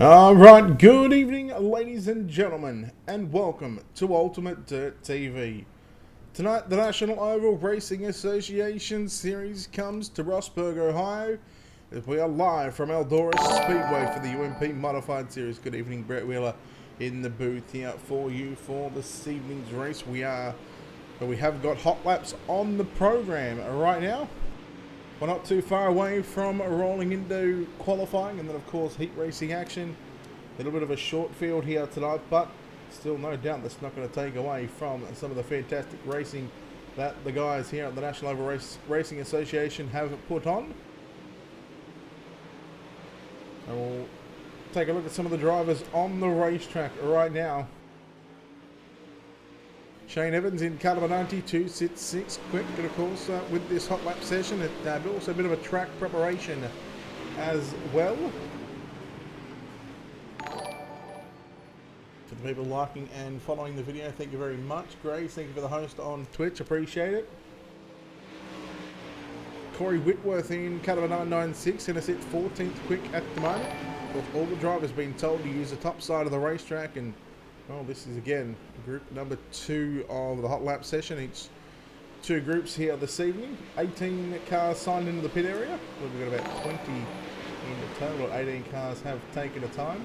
Alright, good evening, ladies and gentlemen, and welcome to Ultimate Dirt TV. Tonight, the National Oval Racing Association Series comes to Rossburg, Ohio, as we are live from Eldora Speedway for the UMP Modified Series. Good evening, Brett Wheeler in the booth here for you for this evening's race. We have got hot laps on the program right now. We're not too far away from rolling into qualifying, and then of course heat racing action. A little bit of a short field here tonight, but still no doubt that's not going to take away from some of the fantastic racing that the guys here at the National Oval Racing Association have put on. And we'll take a look at some of the drivers on the racetrack right now. Shane Evans in car number 92 sits 6 quick, and of course with this hot lap session, it's also a bit of a track preparation as well. For the people liking and following the video, thank you very much. Grace, thank you for the host on Twitch, appreciate it. Corey Whitworth in car number 996, going to sit 14th quick at the moment. With all the drivers being told to use the top side of the racetrack, and well, this is again group number 2 of the hot lap session. Each 2 groups here this evening. 18 cars signed into the pit area. We've got about 20 in total. 18 cars have taken a time.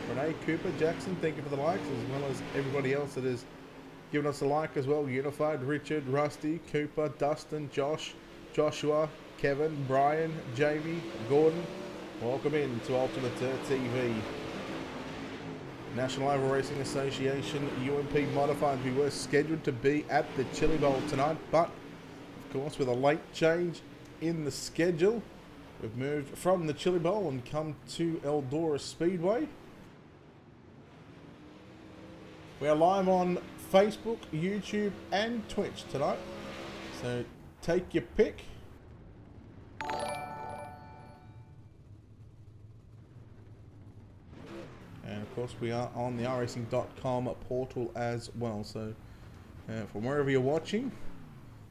Renee, Cooper, Jackson, thank you for the likes, as well as everybody else that has given us a like as well. Unified, Richard, Rusty, Cooper, Dustin, Josh, Joshua, Kevin, Brian, Jamie, Gordon. Welcome in to Ultimate Dirt TV. National Oval Racing Association UMP Modified. We were scheduled to be at the Chili Bowl tonight, but of course with a late change in the schedule, we've moved from the Chili Bowl and come to Eldora Speedway. We are live on Facebook, YouTube and Twitch tonight, so take your pick. And of course we are on the iRacing.com portal as well, so from wherever you're watching,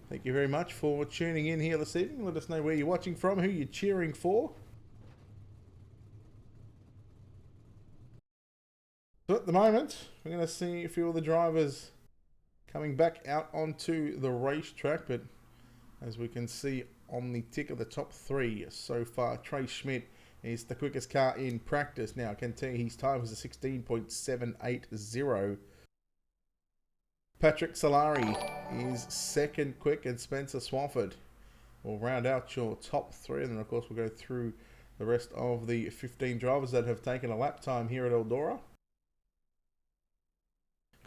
thank you very much for tuning in here this evening. Let us know where you're watching from, who you're cheering for. So at the moment, we're going to see a few of the drivers coming back out onto the racetrack, but as we can see on the tick of the top 3 so far, Trey Schmidt is the quickest car in practice. Now I can tell you his time was a 16.780. Patrick Solari is second quick, and Spencer Swafford will round out your top 3, and then of course we'll go through the rest of the 15 drivers that have taken a lap time here at Eldora.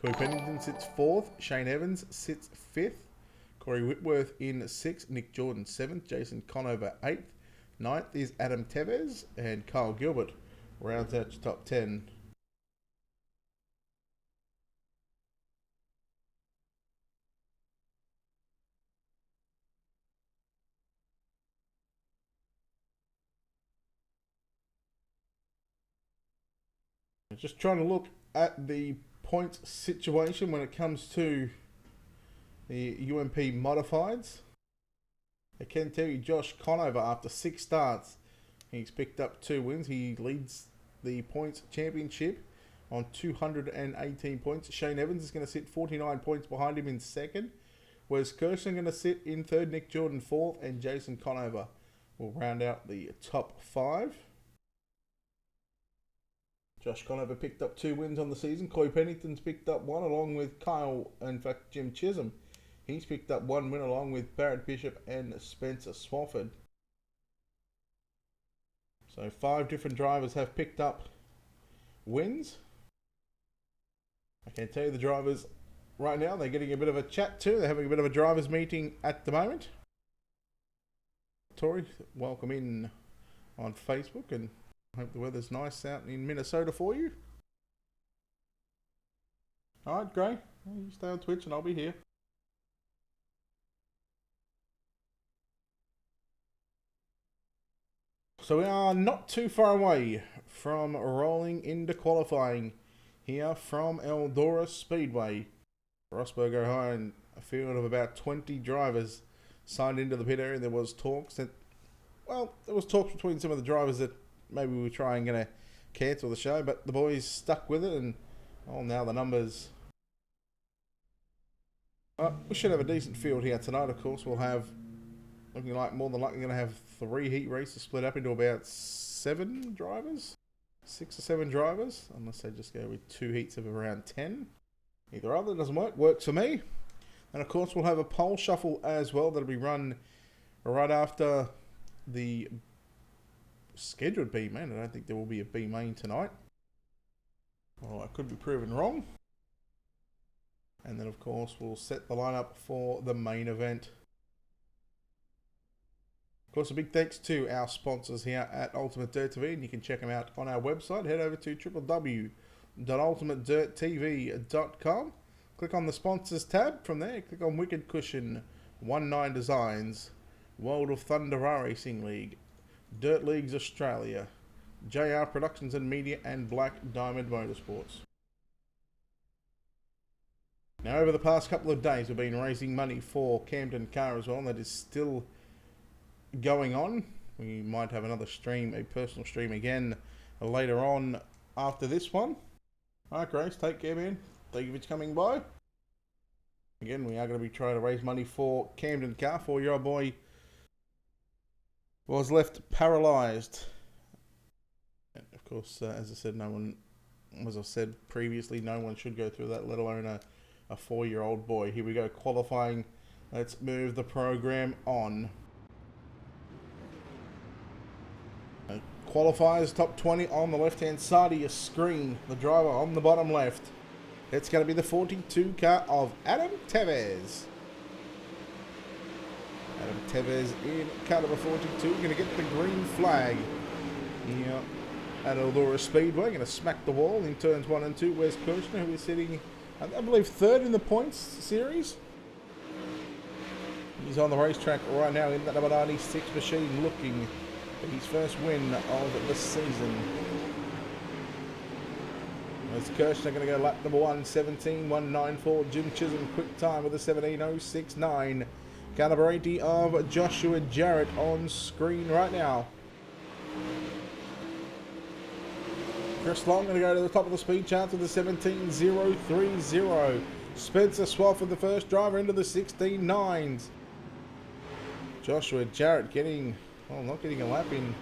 Corey Pennington sits 4th, Shane Evans sits 5th, Corey Whitworth in 6th, Nick Jordan 7th, Jason Conover 8th, 9th is Adam Tevez, and Kyle Gilbert rounds out your top 10. Just trying to look at the points situation when it comes to the UMP modifieds. I can tell you Josh Conover, after 6 starts, he's picked up 2 wins. He leads the points championship on 218 points. Shane Evans is going to sit 49 points behind him in 2nd. Whereas Kirsten going to sit in 3rd, Nick Jordan 4th, and Jason Conover will round out the top 5. Josh Conover picked up 2 wins on the season. Corey Pennington's picked up 1, along with Kyle, in fact Jim Chisholm. He's picked up 1 win along with Barrett Bishop and Spencer Swafford. So 5 different drivers have picked up wins. I can tell you the drivers right now, they're getting a bit of a chat too. They're having a bit of a drivers meeting at the moment. Tori, welcome in on Facebook, and I hope the weather's nice out in Minnesota for you. Alright, Gray, you stay on Twitch and I'll be here. So we are not too far away from rolling into qualifying here from Eldora Speedway, Rossburg, Ohio, and a field of about 20 drivers signed into the pit area. There was talks that, well, there was talks between some of the drivers that maybe we were trying to cancel the show, but the boys stuck with it, and oh, now the numbers. We should have a decent field here tonight. Of course, we'll have, looking like more than likely going to have 3 heat races split up into about 7 drivers, 6 or 7 drivers, unless they just go with 2 heats of around 10. Either other doesn't work. Works for me. And of course, we'll have a pole shuffle as well that'll be run right after the scheduled B main. I don't think there will be a B main tonight. Well, I could be proven wrong. And then, of course, we'll set the lineup for the main event. Of course, a big thanks to our sponsors here at Ultimate Dirt TV, and you can check them out on our website. Head over to www.ultimatedirttv.com. Click on the sponsors tab. From there, click on Wicked Cushion, 19 Designs, World of Thunder Racing League, Dirt Leagues Australia, JR Productions and Media, and Black Diamond Motorsports. Now, over the past couple of days, we've been raising money for Camden Car as well, and that is still going on. We might have another stream, a personal stream again, later on after this one. Alright, Grace, take care, man. Thank you for coming by. Again, we are going to be trying to raise money for Camden Car. 4-year-old boy was left paralysed. And of course, as I said, as I've said previously, no one should go through that, let alone a 4-year-old boy. Here we go, qualifying. Let's move the program on. Qualifiers, top 20 on the left-hand side of your screen. The driver on the bottom left. It's going to be the 42 car of Adam Tevez. Adam Tevez in car number 42. Going to get the green flag here at Eldora Speedway. Going to smack the wall in turns 1 and 2. Where's Kirshner, who is sitting, I believe, 3rd in the points series. He's on the racetrack right now in that number 96 machine, looking for his first win of the season. As Kirshner going to go lap number 1, 17.194. Jim Chisholm, quick time with a 17.069. Car number 80 of Joshua Jarrett on screen right now. Chris Long going to go to the top of the speed chart with the 17.030. Spencer Swafford, the first driver, into the 16.9s. Joshua Jarrett getting, well, not getting a lap in.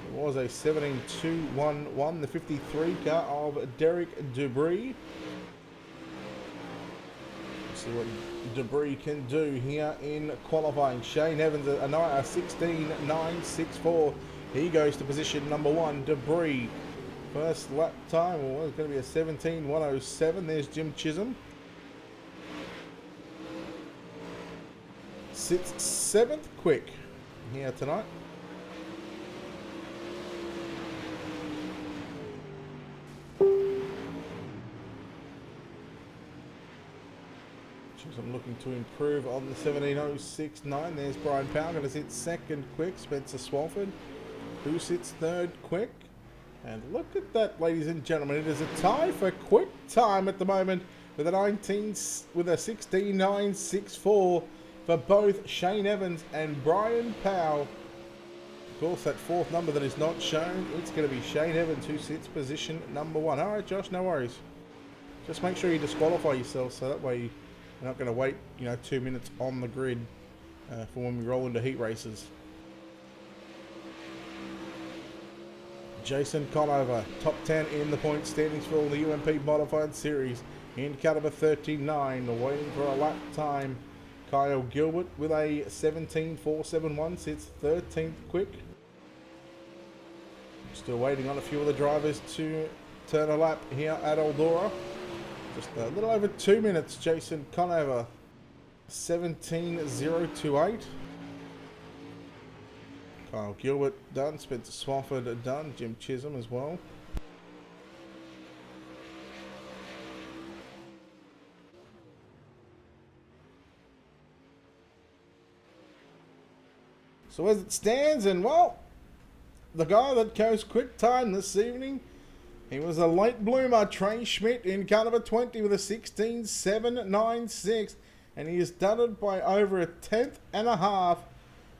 It was a 17.211, the 53 car of Derek Debris. Let's see what Debris can do here in qualifying. Shane Evans, a 16.964. He goes to position number 1. Debris, first lap time, well, it's going to be a 17.107. There's Jim Chisholm. Sits 7th quick here tonight. I'm looking to improve on the 17.069. There's Brian Powell going to sit 2nd quick. Spencer Swafford, who sits 3rd quick. And look at that, ladies and gentlemen. It is a tie for quick time at the moment with a 16.964 for both Shane Evans and Brian Powell. Of course, that 4th number that is not shown, it's going to be Shane Evans who sits position number 1. All right, Josh, no worries. Just make sure you disqualify yourself so that way you're not going to wait, 2 minutes on the grid for when we roll into heat races. Jason Conover, top 10 in the point standings for the UMP Modified Series. In car number 39, waiting for a lap time. Kyle Gilbert with a 17.471, sits 13th quick. Still waiting on a few of the drivers to turn a lap here at Eldora. Just a little over 2 minutes. Jason Conover, 17.028. Kyle Gilbert done. Spencer Swafford done. Jim Chisholm as well. So as it stands, and well, the guy that goes quick time this evening, he was a late bloomer, Trey Schmidt in car number 20 with a 16.796, and he is done it by over a 10th and a half.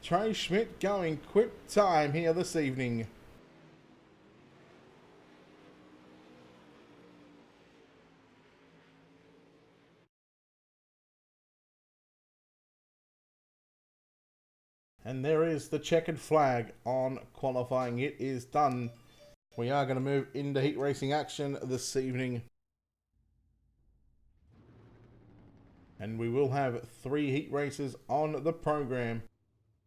Trey Schmidt going quick time here this evening. And there is the checkered flag on qualifying. It is done. We are going to move into heat racing action this evening. And we will have 3 heat races on the program.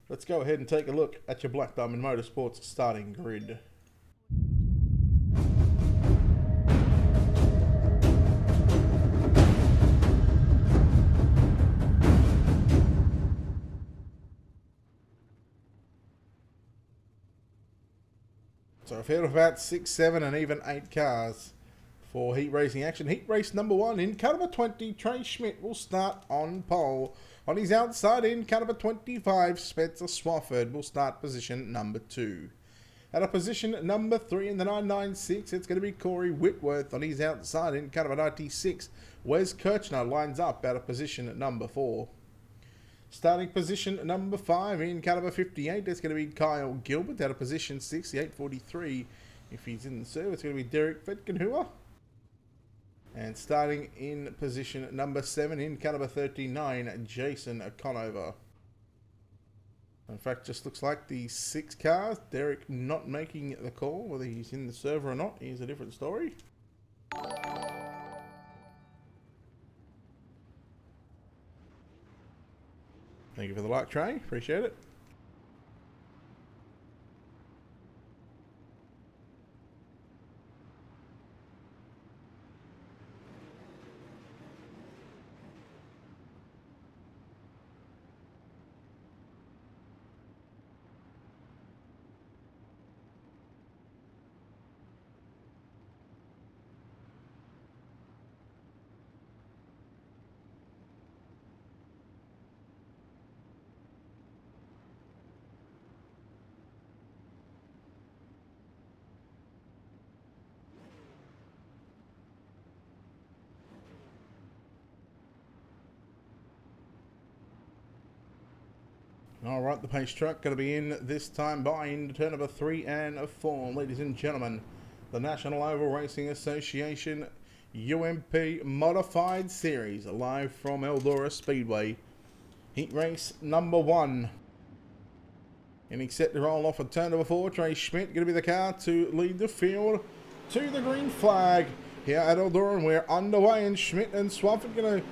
Let's go ahead and take a look at your Black Diamond Motorsports starting grid. So a field of about 6, 7 and even 8 cars for heat racing action. Heat race number 1 in car number 20, Trey Schmidt will start on pole. On his outside in car number 25, Spencer Swafford will start position number 2. At a position number 3 in the 996, it's going to be Corey Whitworth. On his outside in car number 96, Wes Kirchner lines up at a position number 4. Starting position number 5 in car number 58, that's going to be Kyle Gilbert. Out of position 6, the 843. If he's in the serve, it's going to be Derek Vetkenhua. And starting in position number 7 in car number 39, Jason Conover. In fact, just looks like the 6 cars. Derek not making the call. Whether he's in the server or not is a different story. Thank you for the like, Trey. Appreciate it. Alright, the pace truck going to be in this time by into turn number 3 and 4. Ladies and gentlemen, the National Oval Racing Association UMP Modified Series, live from Eldora Speedway. Heat race number 1. And he's set to roll off at turn number 4. Trey Schmidt going to be the car to lead the field to the green flag here at Eldora, and we're underway. And Schmidt and Swafford going to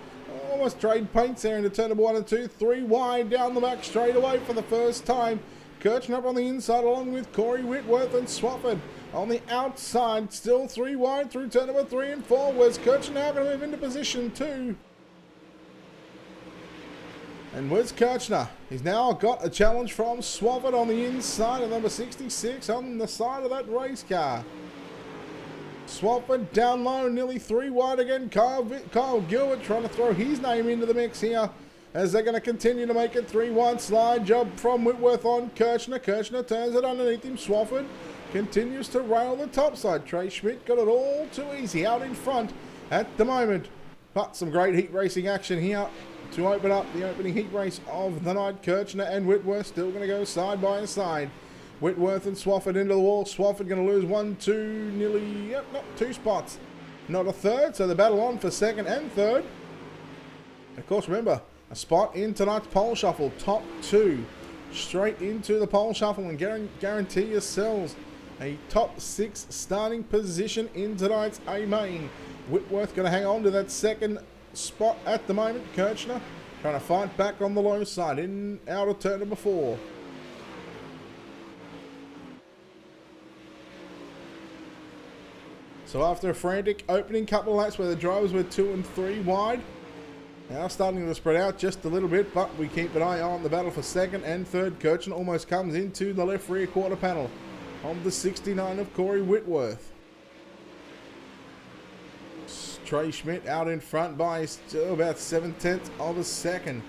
almost trade paints there into turn number 1 and 2. 3 wide down the back straight away for the first time. Kirchner up on the inside along with Corey Whitworth and Swafford on the outside. Still 3 wide through turn number 3 and 4. Where's Kirchner now going to move into position 2? And Wes Kirchner, he's now got a challenge from Swafford on the inside of number 66 on the side of that race car. Swafford down low, nearly 3 wide again. Kyle Gilbert trying to throw his name into the mix here as they're going to continue to make it 3 wide. Slide job from Whitworth on Kirchner. Kirchner turns it underneath him. Swafford continues to rail the top side. Trey Schmidt got it all too easy out in front at the moment. But some great heat racing action here to open up the opening heat race of the night. Kirchner and Whitworth still going to go side by side. Whitworth and Swafford into the wall. Swafford going to lose 1, 2, nearly, yep, not 2 spots. Not a third, so the battle on for second and third. Of course, remember, a spot in tonight's pole shuffle. Top 2 straight into the pole shuffle and guarantee yourselves a top 6 starting position in tonight's A main. Whitworth going to hang on to that second spot at the moment. Kirchner trying to fight back on the low side in out of turn number 4. So after a frantic opening couple of laps where the drivers were 2 and 3 wide, now starting to spread out just a little bit, but we keep an eye on the battle for second and third. Kirchner almost comes into the left rear quarter panel on the 69 of Corey Whitworth. Trey Schmidt out in front by still about 7/10 of a second.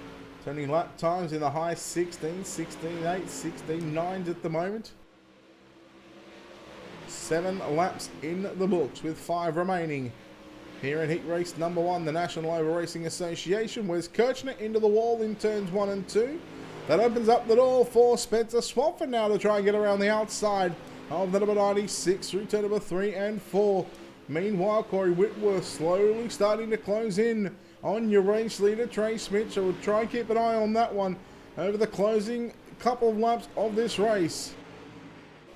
Turning lap times in the high 16, 16.8, 16.9s at the moment. 7 laps in the books with 5 remaining. Here in heat race number 1, the National Oval Racing Association. Where's Kirchner into the wall in turns 1 and 2. That opens up the door for Spencer Swafford now to try and get around the outside of the number 96 through turn number 3 and 4. Meanwhile, Corey Whitworth slowly starting to close in on your race leader, Trey Smith. So we'll try and keep an eye on that one over the closing couple of laps of this race.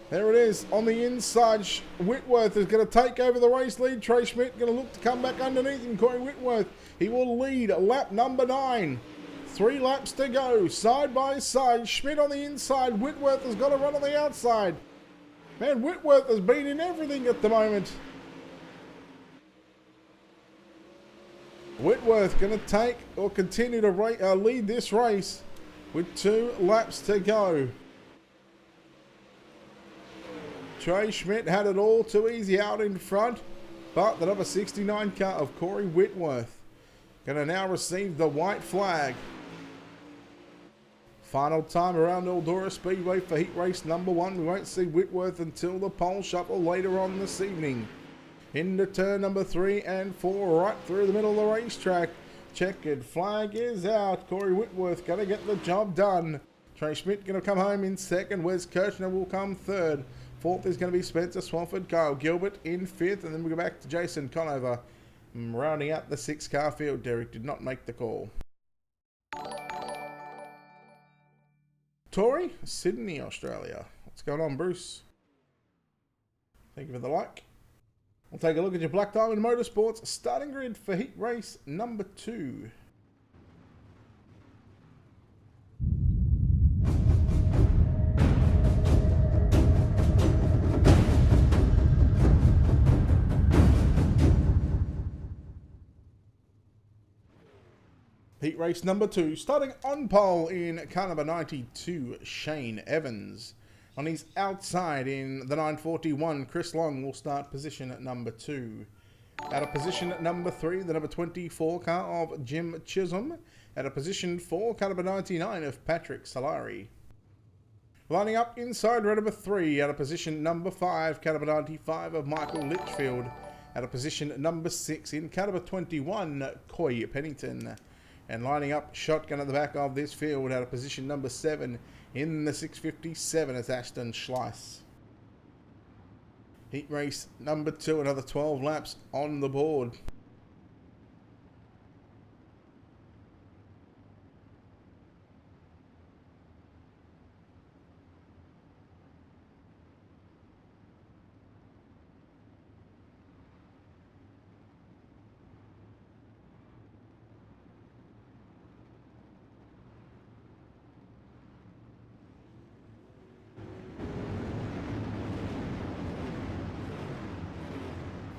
There it is on the inside. Whitworth is going to take over the race lead. Trey Schmidt going to look to come back underneath him. Corey Whitworth, he will lead lap number 9. 3 laps to go, side by side. Schmidt on the inside. Whitworth has got to run on the outside. Man, Whitworth has been in everything at the moment. Whitworth going to take or continue to lead this race with 2 laps to go. Trey Schmidt had it all too easy out in front, but the number 69 car of Corey Whitworth going to now receive the white flag. Final time around Eldora Speedway for heat race number 1. We won't see Whitworth until the pole shuffle later on this evening. Into turn number 3 and 4, right through the middle of the racetrack. Checkered flag is out. Corey Whitworth going to get the job done. Trey Schmidt going to come home in second. Wes Kirchner will come third. Fourth is going to be Spencer Swafford. Kyle Gilbert in fifth. And then we go back to Jason Conover. Rounding out the 6-car field. Derek did not make the call. Tori, Sydney, Australia. What's going on, Bruce? Thank you for the like. We'll take a look at your Black Diamond Motorsports starting grid for heat race number 2. Heat race number 2, starting on pole in car number 92, Shane Evans. On his outside in the 941, Chris Long will start position at number 2. At a position at number 3, the number 24 car of Jim Chisholm. At a position 4, car number 99 of Patrick Solari. Lining up inside row number 3, at a position number 5, car number 95 of Michael Litchfield. At a position number 6, in car number 21, Coy Pennington. And lining up shotgun at the back of this field at a position number 7 in the 657 is Ashton Schleiss. Heat race number 2, another 12 laps on the board.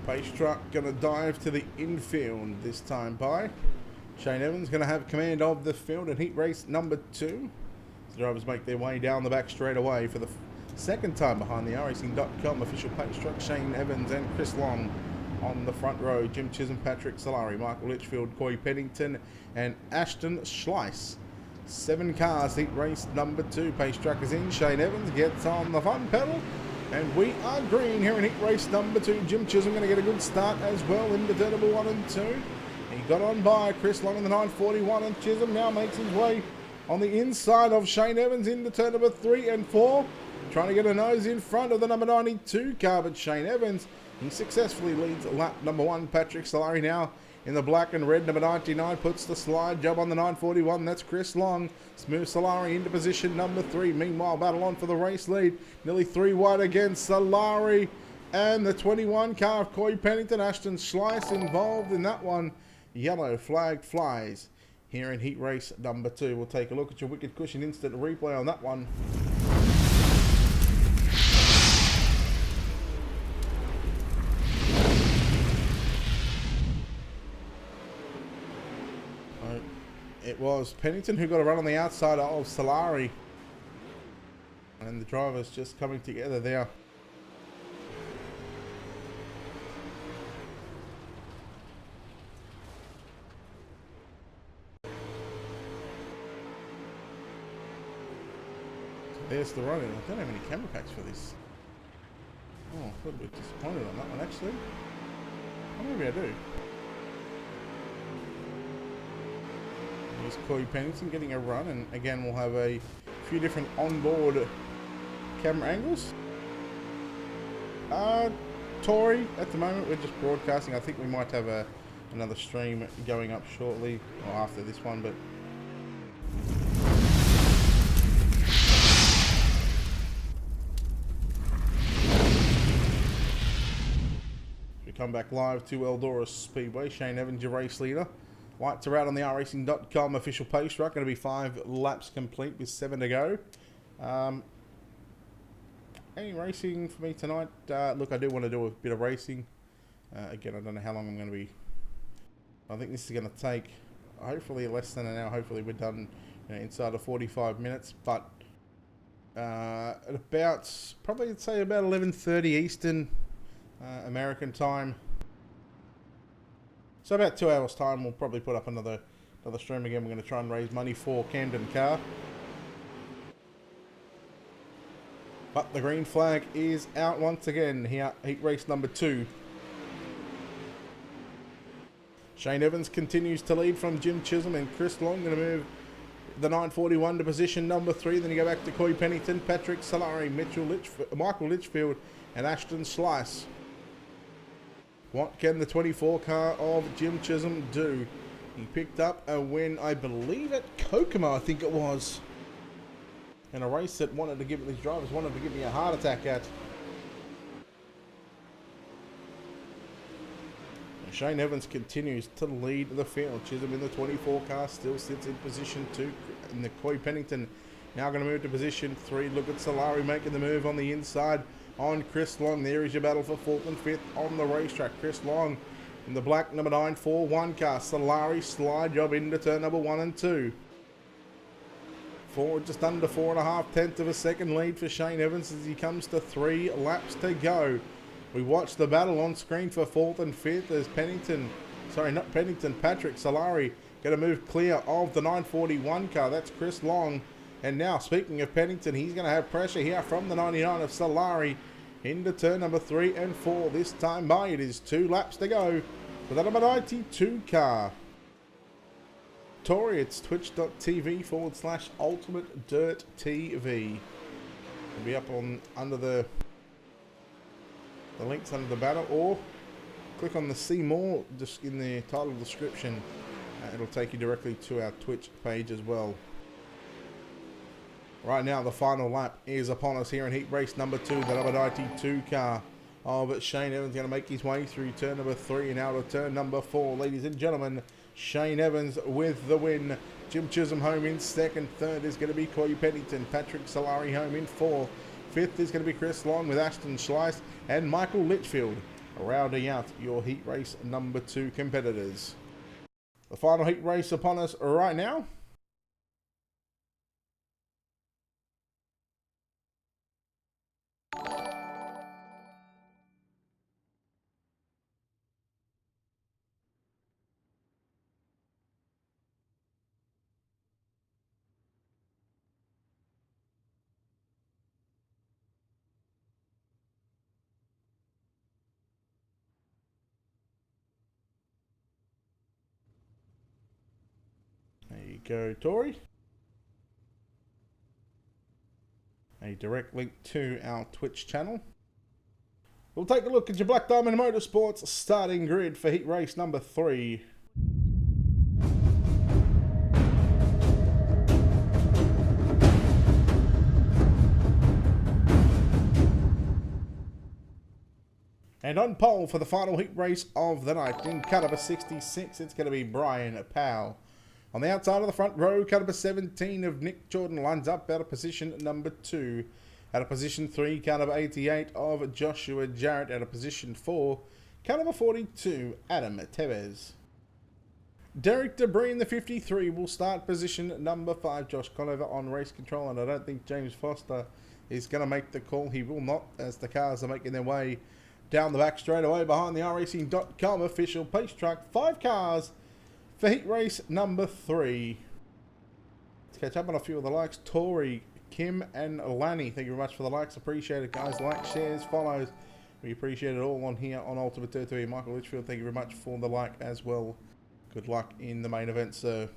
Pace truck going to dive to the infield this time by. Shane Evans going to have command of the field in heat race number 2. The drivers make their way down the back straight away for the second time behind the iRacing.com official pace truck. Shane Evans and Chris Long on the front row. Jim Chisholm, Patrick Solari, Michael Litchfield, Coy Pennington and Ashton Schleiss. 7 cars, heat race number 2. Pace truck is in. Shane Evans gets on the front pedal. And we are green here in heat race number 2. Jim Chisholm going to get a good start as well into turn number 1 and 2. He got on by Chris Long in the 941, and Chisholm now makes his way on the inside of Shane Evans into turn number 3 and 4. Trying to get a nose in front of the number 92 car, but Shane Evans, he successfully leads lap number 1. Patrick Solari now in the black and red. Number 99 puts the slide job on the 941. That's Chris Long. Smooth Solari into position number 3. Meanwhile, battle on for the race lead. Nearly 3 wide against Solari. And the 21 car of Coy Pennington. Ashton Schleiss involved in that one. Yellow flag flies here in heat race number 2. We'll take a look at your Wicked Cushion instant replay on that one. It was Pennington who got a run on the outside of Solari. And the drivers just coming together there. There's the running. I don't have any camera packs for this. Oh, a little bit disappointed on that one actually. Oh, maybe I do. Here's Coy Pennington getting a run, and again we'll have a few different onboard camera angles. Tori, at the moment we're just broadcasting. I think we might have another stream going up shortly, or after this one, but Come back live to Eldora Speedway. Shane Evans, your race leader. Lights are out on the racing.com official pace track. Going to be 5 laps complete with 7 to go. Any racing for me tonight? Look, I do want to do a bit of racing. Again, I don't know how long I'm going to be. I think this is going to take hopefully less than an hour. Hopefully we're done inside of 45 minutes. But at about, probably I'd say about 11:30 Eastern American time. So about 2 hours time, we'll probably put up another stream again. We're going to try and raise money for Camden Car. But the green flag is out once again here, heat race number 2. Shane Evans continues to lead from Jim Chisholm, and Chris Long going to move the 941 to position number 3. Then you go back to Coy Pennington, Patrick Solari, Michael Litchfield, and Ashton Slice. What can the 24 car of Jim Chisholm do? He picked up a win, I believe, at Kokomo, I think it was. In a race that these drivers wanted to give me a heart attack at. And Shane Evans continues to lead the field. Chisholm in the 24 car still sits in position 2. And the Coy Pennington now going to move to position 3. Look at Solari making the move on the inside on Chris Long. There is your battle for 4th and 5th on the racetrack. Chris Long in the black number 941 car. Solari slide job into turn number 1 and 2. Just under 4.5 of a second lead for Shane Evans as he comes to 3 laps to go. We watch the battle on screen for 4th and 5th as Patrick Solari going to move clear of the 941 car. That's Chris Long. And now, speaking of Pennington, he's going to have pressure here from the 99 of Solari into turn number 3 and 4. This time by, it is 2 laps to go for the number 92 car. Tori, it's twitch.tv/Ultimate Dirt TV. It'll be up under the links under the banner, or click on the see more just in the title description. It'll take you directly to our Twitch page as well. Right now, the final lap is upon us here in heat race number 2. The number 92 car of Shane Evans going to make his way through turn number 3 and out of turn number 4. Ladies and gentlemen, Shane Evans with the win. Jim Chisholm home in 2nd. 3rd is going to be Coy Pennington. Patrick Solari home in 4th. 5th is going to be Chris Long with Ashton Schleiss and Michael Litchfield rounding out your heat race number 2 competitors. The final heat race upon us right now. There you go, Tori. A direct link to our Twitch channel. We'll take a look at your Black Diamond Motorsports starting grid for heat race number 3. And on pole for the final heat race of the night, in car number 66, it's going to be Brian Powell. On the outside of the front row, car number 17 of Nick Jordan lines up out of position number 2. Out of position 3, car number 88 of Joshua Jarrett. Out of position 4, car number 42, Adam Tevez. Derek Debris in the 53 will start position number 5. Josh Conover on race control, and I don't think James Foster is going to make the call. He will not, as the cars are making their way down the back straight away behind the racing.com official pace track. 5 cars for heat race number 3. Let's catch up on a few of the likes. Tori, Kim, and Lanny, thank you very much for the likes. Appreciate it, guys. Like, shares, follows. We appreciate it all on here on Ultimate Dirt TV. Michael Litchfield, thank you very much for the like as well. Good luck in the main event, sir.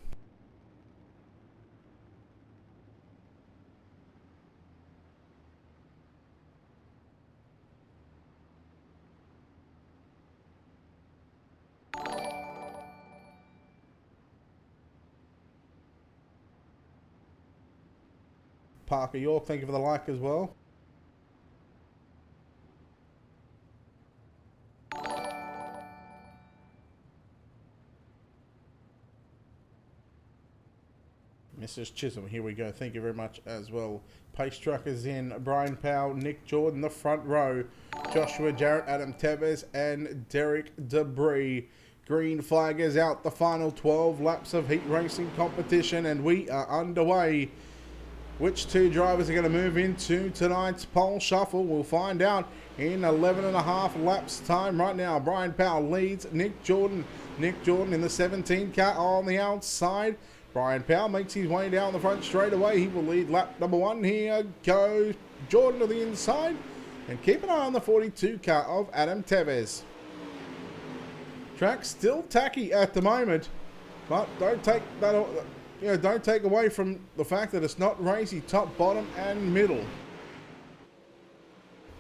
Parker York, thank you for the like as well. Mrs. Chisholm, here we go. Thank you very much as well. Pace truckers in. Brian Powell, Nick Jordan, the front row. Joshua Jarrett, Adam Tevez, and Derek Debris. Green flag is out. The final 12 laps of heat racing competition, and we are underway. Which two drivers are going to move into tonight's pole shuffle? We'll find out in 11 and a half laps time. Right now, Brian Powell leads Nick Jordan. Nick Jordan in the 17 car on the outside. Brian Powell makes his way down the front straight away. He will lead lap number 1. Here goes Jordan to the inside. And keep an eye on the 42 car of Adam Tevez. Track still tacky at the moment, but don't take that, don't take away from the fact that it's not racy top, bottom, and middle.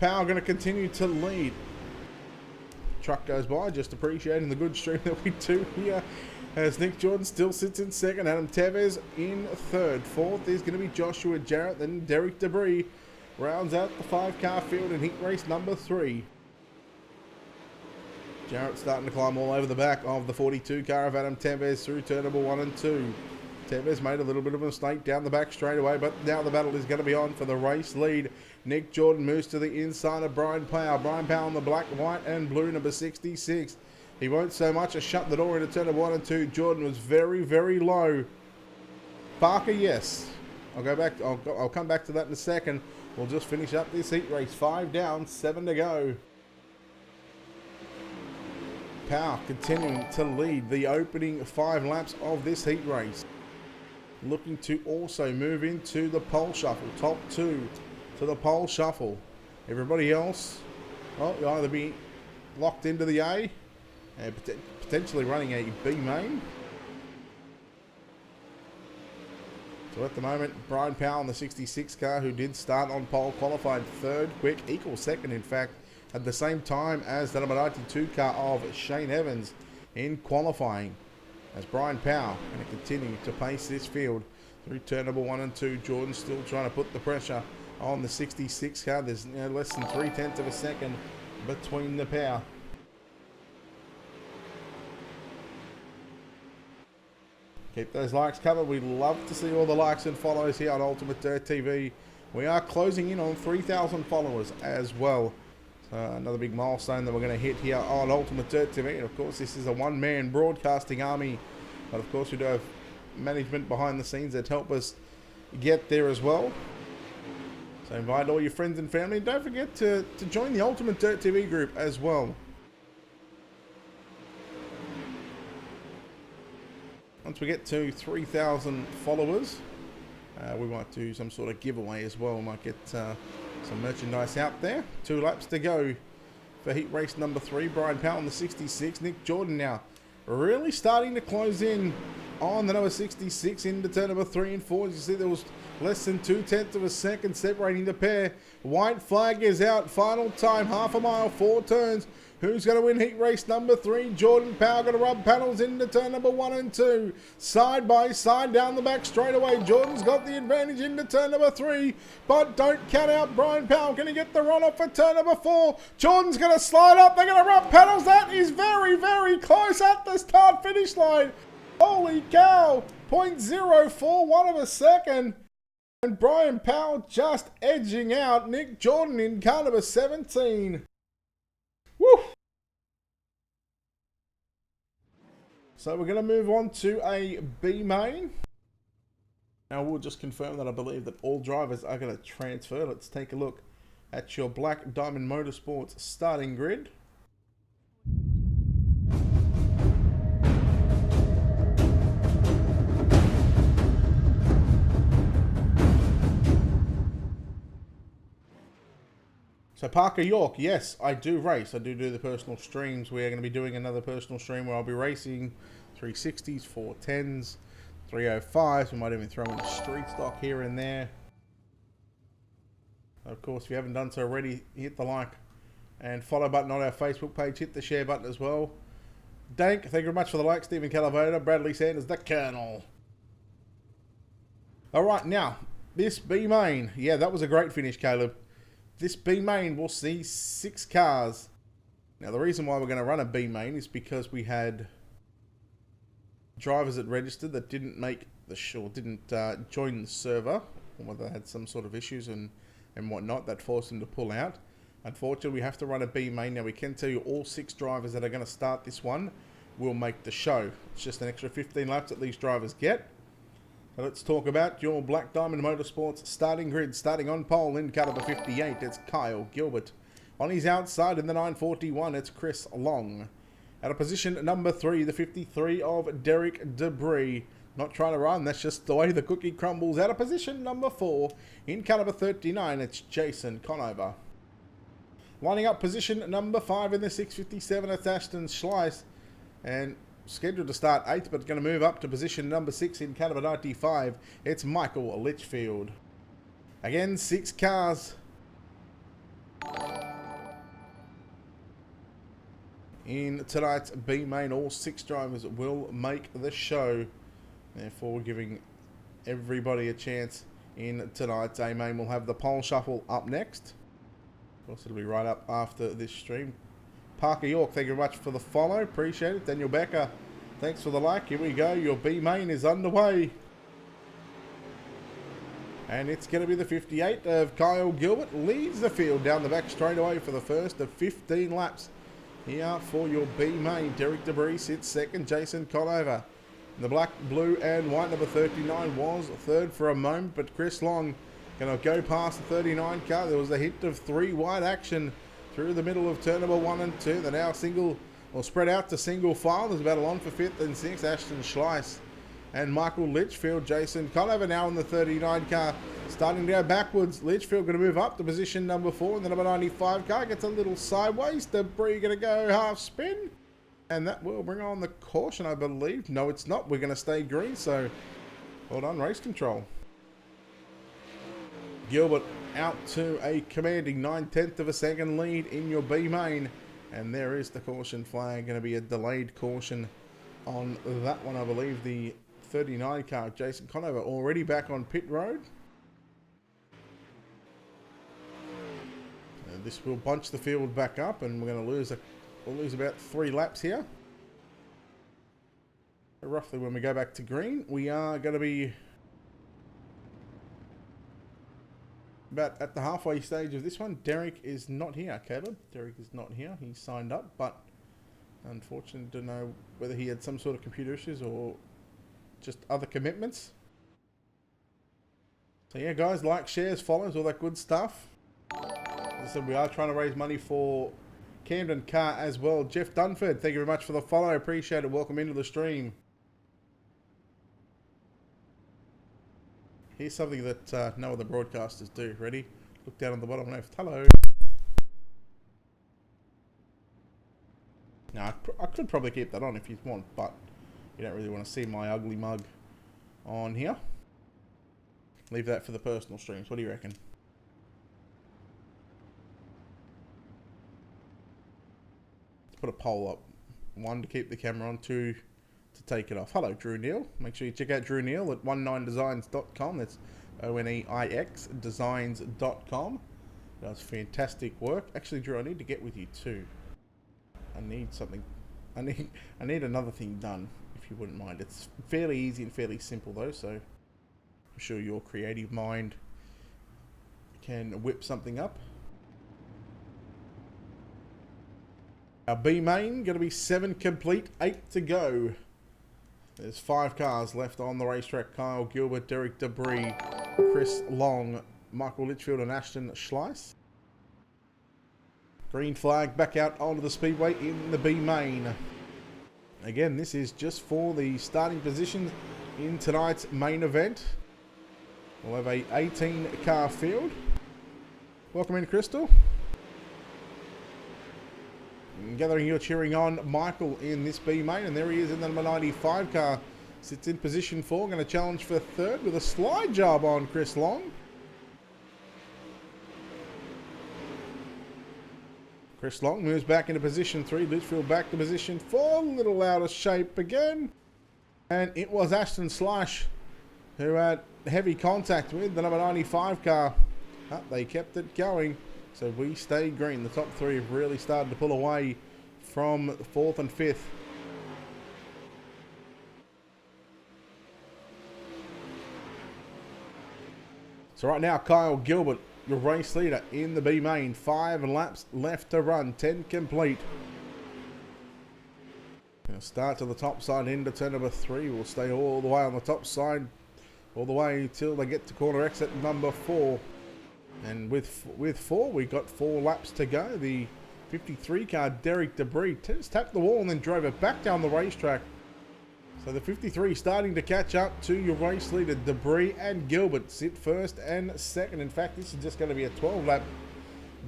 Powell going to continue to lead. Truck goes by, just appreciating the good stream that we do here. As Nick Jordan still sits in second, Adam Tevez in third. Fourth is going to be Joshua Jarrett, then Derek Debris rounds out the 5-car field in heat race number 3. Jarrett starting to climb all over the back of the 42 car of Adam Tevez through turn number 1 and 2. Tevez made a little bit of a mistake down the back straight away, but now the battle is going to be on for the race lead. Nick Jordan moves to the inside of Brian Powell. Brian Powell on the black, white, and blue, number 66. He won't so much as shut the door into turn number 1 and 2. Jordan was very, very low. Parker, yes. I'll come back to that in a second. We'll just finish up this heat race. 5 down, 7 to go. Powell continuing to lead the opening 5 laps of this heat race. Looking to also move into the pole shuffle. Top 2 to the pole shuffle. Everybody else, well, you'll either be locked into the A and potentially running a B main. So at the moment, Brian Powell in the 66 car, who did start on pole, qualified third, quick, equal second in fact, at the same time as the number 92 car of Shane Evans in qualifying. As Brian Powell going to continue to pace this field through turn number 1 and 2. Jordan still trying to put the pressure on the 66 car. There's less than 0.3 of a second between the pair. Keep those likes covered. We love to see all the likes and follows here on Ultimate Dirt TV. We are closing in on 3,000 followers as well. Another big milestone that we're going to hit here on Ultimate Dirt TV. And of course, this is a one-man broadcasting army. But of course, we do have management behind the scenes that help us get there as well. So invite all your friends and family. And don't forget to join the Ultimate Dirt TV group as well. Once we get to 3,000 followers, we might do some sort of giveaway as well. We might get some merchandise out there. 2 laps to go for heat race number 3. Brian Powell in the 66. Nick Jordan now really starting to close in on the number 66 into turn number 3 and 4. As you see, there was less than 0.2 of a second separating the pair. White flag is out. Final time, half a mile, 4 turns. Who's going to win heat race number 3? Jordan Powell going to rub panels into turn number 1 and 2. Side by side down the back straight away. Jordan's got the advantage into turn number 3. But don't count out Brian Powell. Going to get the run off for turn number 4. Jordan's going to slide up. They're going to rub panels. That is very, very close at the start finish line. Holy cow. 0.041 of a second. And Brian Powell just edging out Nick Jordan in car number 17. Woo! So we're going to move on to a B main. Now we'll just confirm that I believe that all drivers are going to transfer. Let's take a look at your Black Diamond Motorsports starting grid. So Parker York, yes, I do race. I do the personal streams. We are going to be doing another personal stream where I'll be racing 360s, 410s, 305s. We might even throw in a street stock here and there. Of course, if you haven't done so already, hit the like and follow button on our Facebook page. Hit the share button as well. Dank, thank you very much for the like. Stephen Calavota, Bradley Sanders, the Colonel. All right, now, this B main. Yeah, that was a great finish, Caleb. This B main will see 6 cars. Now, the reason why we're going to run a B main is because we had drivers that registered that didn't make the show, didn't join the server, or whether they had some sort of issues and whatnot that forced them to pull out. Unfortunately, we have to run a B main. Now, we can tell you all 6 drivers that are going to start this one will make the show. It's just an extra 15 laps that these drivers get. So let's talk about your Black Diamond Motorsports starting grid. Starting on pole in car number 58, it's Kyle Gilbert. On his outside in the 941, it's Chris Long. Out of position number 3, the 53 of Derek Debris. Not trying to run, that's just the way the cookie crumbles. Out of position number 4, in car number 39, it's Jason Conover. Lining up position number 5 in the 657, it's Ashton Schleiss. And scheduled to start 8th, but going to move up to position number 6 in car number 95, it's Michael Litchfield. Again, 6 cars. In tonight's B main, all 6 drivers will make the show. Therefore, giving everybody a chance in tonight's A main. We'll have the pole shuffle up next. Of course, it'll be right up after this stream. Parker York, thank you very much for the follow. Appreciate it. Daniel Becker, thanks for the like. Here we go. Your B main is underway. And it's going to be the 58 of Kyle Gilbert. Leads the field down the back straightaway for the first of 15 laps. Here for your B main. Derek Debris sits second. Jason Conover. The black, blue and white number 39 was third for a moment, but Chris Long going to go past the 39 car. There was a hit of 3 wide action through the middle of turn number 1 and 2. They're now single, or spread out to single file. There's a battle on for 5th and 6th. Ashton Schleiss and Michael Litchfield. Jason Conover now in the 39 car, starting to go backwards. Litchfield going to move up to position number 4, and the number 95 car gets a little sideways. Debris going to go half spin. And that will bring on the caution, I believe. No, it's not. We're going to stay green, so well done, race control. Gilbert out to a commanding 9/10 of a second lead in your B main. And there is the caution flag. Going to be a delayed caution on that one, I believe. The 39 car, Jason Conover, already back on pit road. And this will bunch the field back up, and we're going to lose we'll lose about 3 laps here. Roughly when we go back to green, we are going to be about at the halfway stage of this one. Derek is not here, Caleb. Derek is not here. He signed up, but unfortunately, don't know whether he had some sort of computer issues or just other commitments. So yeah, guys, like, shares, follows, all that good stuff. As I said, we are trying to raise money for Camden Car as well. Jeff Dunford, thank you very much for the follow. I appreciate it. Welcome into the stream. Here's something that no other broadcasters do. Ready? Look down on the bottom left. Hello. Now, I could probably keep that on if you want, but you don't really want to see my ugly mug on here. Leave that for the personal streams. What do you reckon? Put a poll up. 1, to keep the camera on. 2, to take it off. Hello, Drew Neal. Make sure you check out Drew Neal at 19designs.com. That's ONEIX designs.com. Does fantastic work. Actually, Drew, I need to get with you too. I need something. I need another thing done, if you wouldn't mind. It's fairly easy and fairly simple though, so I'm sure your creative mind can whip something up. Our B main, going to be 7 complete, 8 to go. There's 5 cars left on the racetrack. Kyle Gilbert, Derek Debris, Chris Long, Michael Litchfield and Ashton Schleiss. Green flag back out onto the speedway in the B main. Again, this is just for the starting positions in tonight's main event. We'll have a 18 car field. Welcome in, Crystal. Gathering your cheering on Michael in this B main, and there he is in the number 95 car. Sits in position 4, going to challenge for 3rd with a slide job on Chris Long. Chris Long moves back into position 3. Litchfield back to position 4. A little out of shape again. And it was Ashton Schleiss who had heavy contact with the number 95 car. They kept it going. So we stay green. The top 3 have really started to pull away from 4th and 5th. So right now, Kyle Gilbert, your race leader in the B main. 5 laps left to run, 10 complete. Gonna start to the top side into turn number 3. We'll stay all the way on the top side, all the way till they get to corner exit number 4. And with 4, we got 4 laps to go. The 53 car, Derek Debris, just tapped the wall and then drove it back down the racetrack. So the 53 starting to catch up to your race leader. Debris and Gilbert sit first and second. In fact, this is just going to be a 12-lap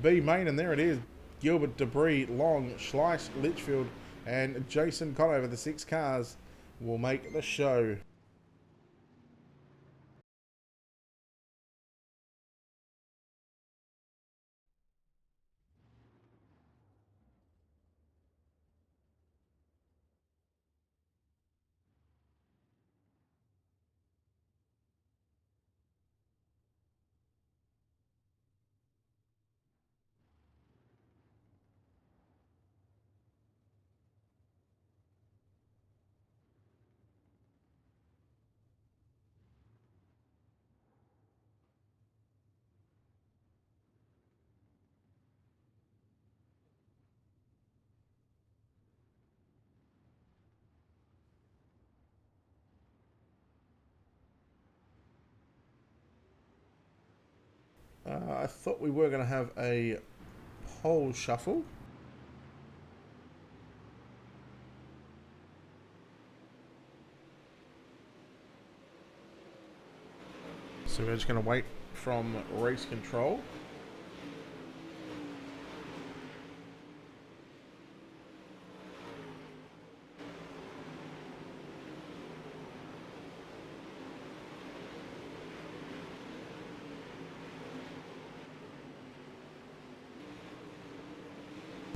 B main, and there it is. Gilbert, Debris, Long, Schleiss, Litchfield, and Jason Conover, the 6 cars, will make the show. I thought we were going to have a pole shuffle. So we're just going to wait from race control.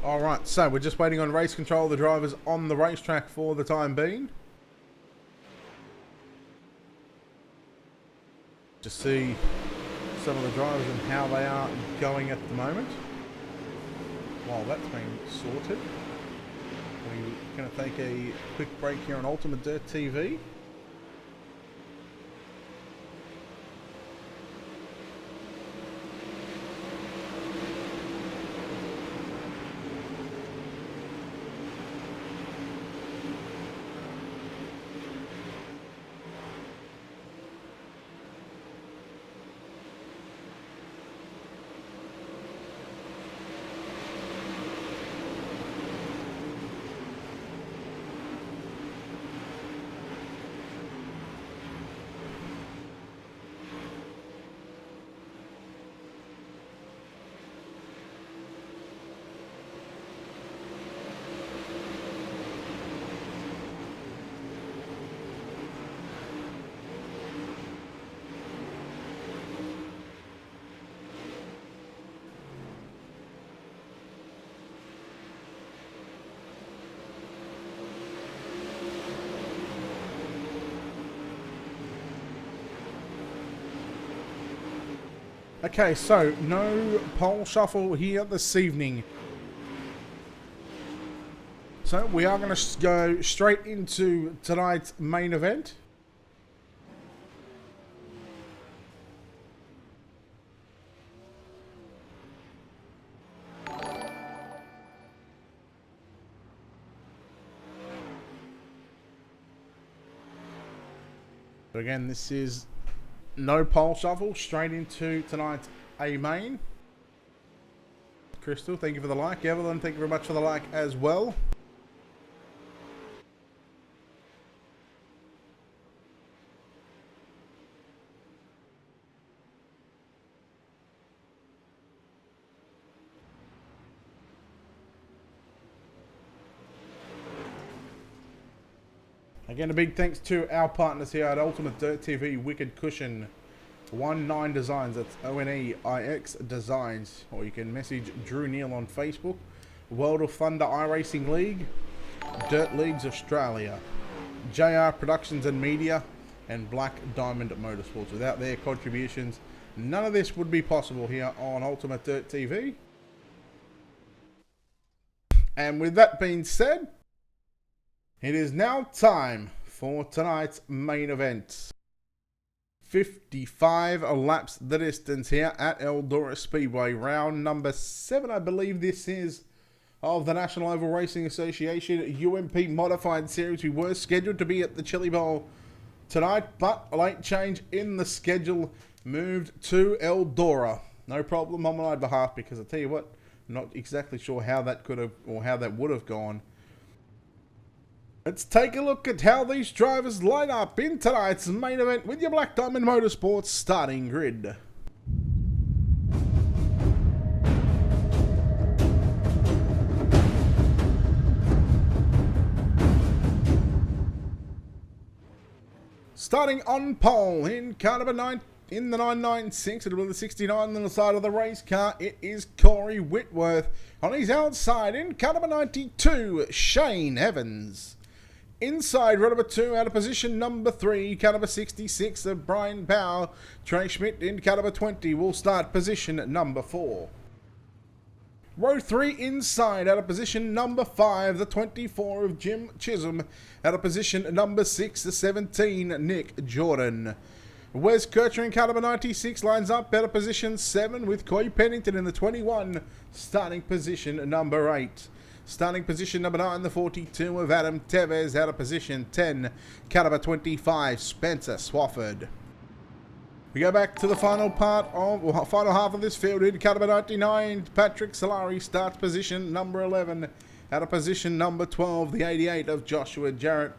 Alright, so we're just waiting on race control. The drivers on the racetrack for the time being. Just see some of the drivers and how they are going at the moment. While that's been sorted, we're going to take a quick break here on Ultimate Dirt TV. Okay, so no pole shuffle here this evening. So we are going to go straight into tonight's main event. So again, this is no pole shuffle, straight into tonight's A main. Crystal, thank you for the like. Evelyn, thank you very much for the like as well. Again, a big thanks to our partners here at Ultimate Dirt TV, Wicked Cushion, 19 Designs, that's ONEIX Designs, or you can message Drew Neal on Facebook, World of Thunder iRacing League, Dirt Leagues Australia, JR Productions and Media, and Black Diamond Motorsports. Without their contributions, none of this would be possible here on Ultimate Dirt TV. And with that being said, it is now time for tonight's main event. 55 laps the distance here at Eldora Speedway. Round number 7, I believe this is, of the National Oval Racing Association UMP Modified Series. We were scheduled to be at the Chili Bowl tonight, but a late change in the schedule moved to Eldora. No problem on my behalf, because I tell you what, I'm not exactly sure how that could have, or how that would have gone. Let's take a look at how these drivers line up in tonight's main event with your Black Diamond Motorsports starting grid. Starting on pole in car number 9, in the 996, it'll be the 69 on the side of the race car. It is Corey Whitworth. On his outside in car number 92, Shane Evans. Inside, row number 2, out of position number 3, car number 66 of Brian Powell. Trey Schmidt in car number 20 will start position number 4. Row 3 inside, out of position number 5, the 24 of Jim Chisholm. Out of position number 6, the 17, Nick Jordan. Wes Kircher in car number 96 lines up out of position 7 with Coy Pennington in the 21, starting position number 8. Starting position number 9, the 42 of Adam Tevez. Out of position 10, car number 25, Spencer Swafford. We go back to the final part of, or final half of this field. In car number 99, Patrick Solari starts position number 11. Out of position number 12, the 88 of Joshua Jarrett.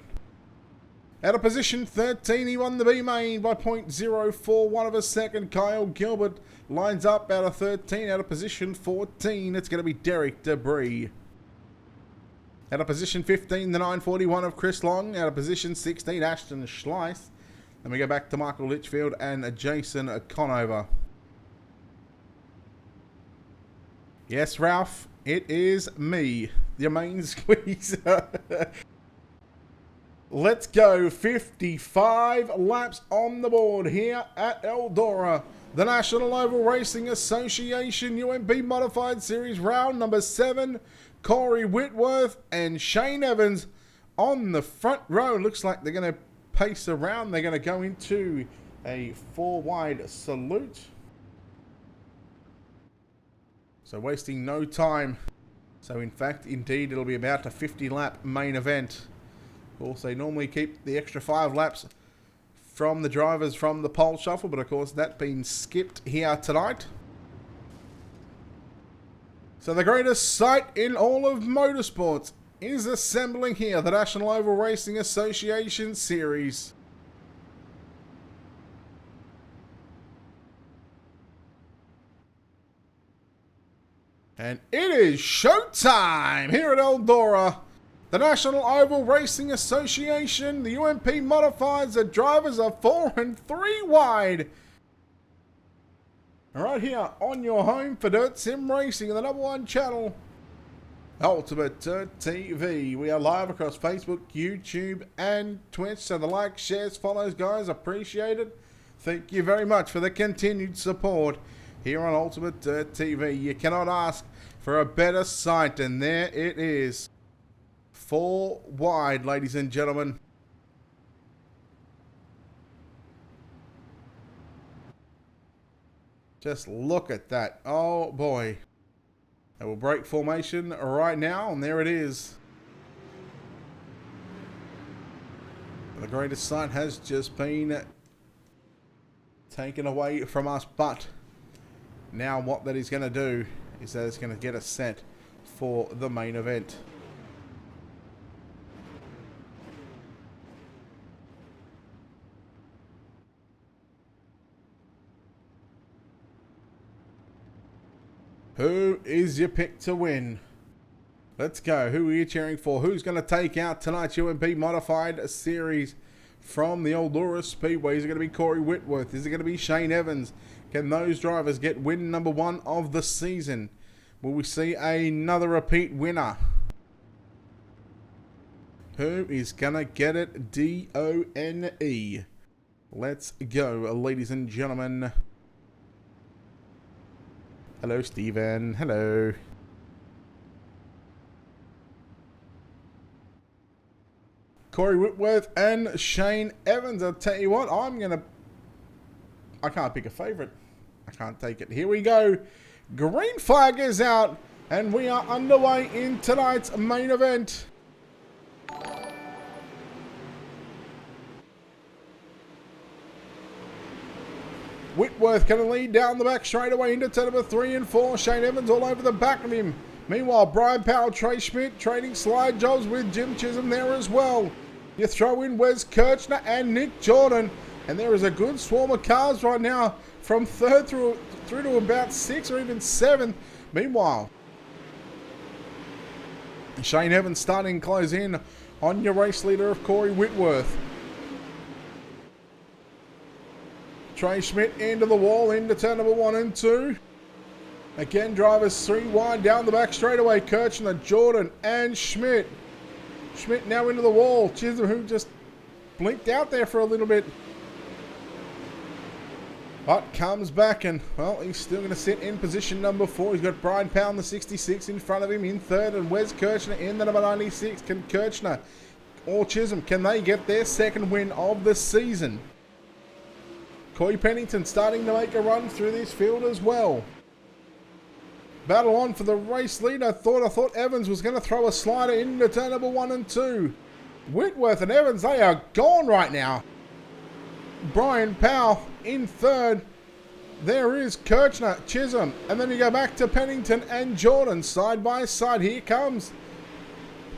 Out of position 13, he won the B main by 0.041 of a second. Kyle Gilbert lines up out of 13. Out of position 14, it's going to be Derek Debris. Out of position 15, the 941 of Chris Long. Out of position 16, Ashton Schleiss. Then we go back to Michael Litchfield and Jason Conover. Yes, Ralph, it is me, your main squeezer. Let's go. 55 laps on the board here at Eldora. The National Oval Racing Association UMP Modified Series round number 7. Corey Whitworth and Shane Evans on the front row. Looks like they're going to pace around. They're going to go into a 4-wide salute. So wasting no time. So in fact, indeed, it'll be about a 50-lap main event. Of course, they normally keep the extra 5 laps from the drivers from the pole shuffle, but of course that's been skipped here tonight. So the greatest sight in all of motorsports is assembling here, the National Oval Racing Association Series. And it is showtime here at Eldora. The National Oval Racing Association, the UMP Modifieds, the drivers are 4 and 3 wide. Right here on your home for Dirt Sim Racing, the #1 channel, Ultimate Dirt TV. We are live across Facebook, YouTube, and Twitch. So the likes, shares, follows, guys, appreciate it. Thank you very much for the continued support here on Ultimate Dirt TV. You cannot ask for a better sight, and there it is. 4 wide, ladies and gentlemen. Just look at that. Oh boy. They will break formation right now, and there it is. The greatest sight has just been taken away from us, but now what that is going to do is that it's going to get us set for the main event. Who is your pick to win? Let's go. Who are you cheering for? Who's going to take out tonight's UMP Modified Series from the Eldora Speedway? Is it going to be Corey Whitworth? Is it going to be Shane Evans? Can those drivers get win number 1 of the season? Will we see another repeat winner? Who is going to get it? D-O-N-E. Let's go, ladies and gentlemen. Hello, Steven. Hello. Corey Whitworth and Shane Evans. I'll tell you what, I'm going to I can't pick a favourite. I can't take it. Here we go. Green flag is out, and we are underway in tonight's main event. Whitworth going to lead down the back straight away into turn number 3 and 4. Shane Evans all over the back of him. Meanwhile, Brian Powell, Trey Schmidt trading slide jobs with Jim Chisholm there as well. You throw in Wes Kirchner and Nick Jordan. And there is a good swarm of cars right now from 3rd through to about 6th or even 7th. Meanwhile, Shane Evans starting close in on your race leader of Corey Whitworth. Trey Schmidt into the wall, into turn number 1 and 2. Again, drivers 3 wide down the back straightaway. Kirchner, Jordan, and Schmidt. Schmidt now into the wall. Chisholm, who just blinked out there for a little bit. But comes back and, well, he's still going to sit in position number 4. He's got Brian Powell in the 66 in front of him in 3rd, and Wes Kirchner in the number 96. Can Kirchner or Chisholm, can they get their 2nd win of the season? Corey Pennington starting to make a run through this field as well. Battle on for the race lead. I thought Evans was going to throw a slider into turn number 1 and 2. Whitworth and Evans, they are gone right now. Brian Powell in 3rd. There is Kirchner, Chisholm, and then you go back to Pennington and Jordan side by side. Here comes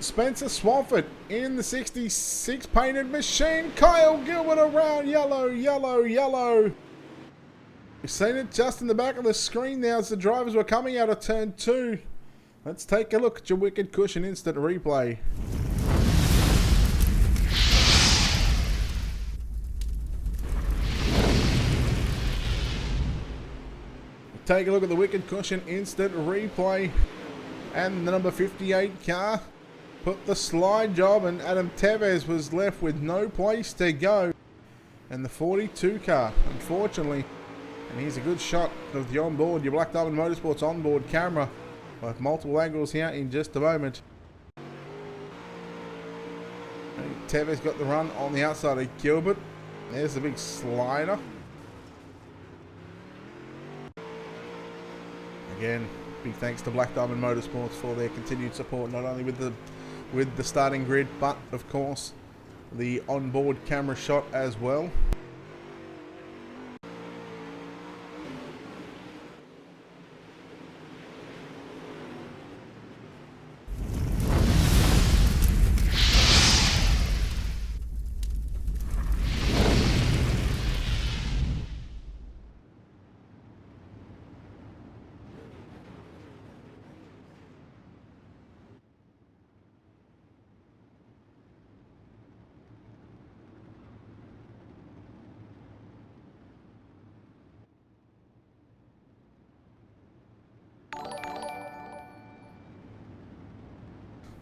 Spencer Swafford in the 66 painted machine. Kyle Gilbert around yellow, yellow, yellow. You've seen it just in the back of the screen now as the drivers were coming out of turn 2. Let's take a look at your Wicked Cushion instant replay. Take a look at the Wicked Cushion instant replay. And the number 58 car put the slide job, and Adam Tevez was left with no place to go. And the 42 car, unfortunately, and here's a good shot of the onboard, your Black Diamond Motorsports onboard camera. We'll have multiple angles here in just a moment. And Tevez got the run on the outside of Gilbert. There's the big slider. Again, big thanks to Black Diamond Motorsports for their continued support, not only with the starting grid, but of course the onboard camera shot as well.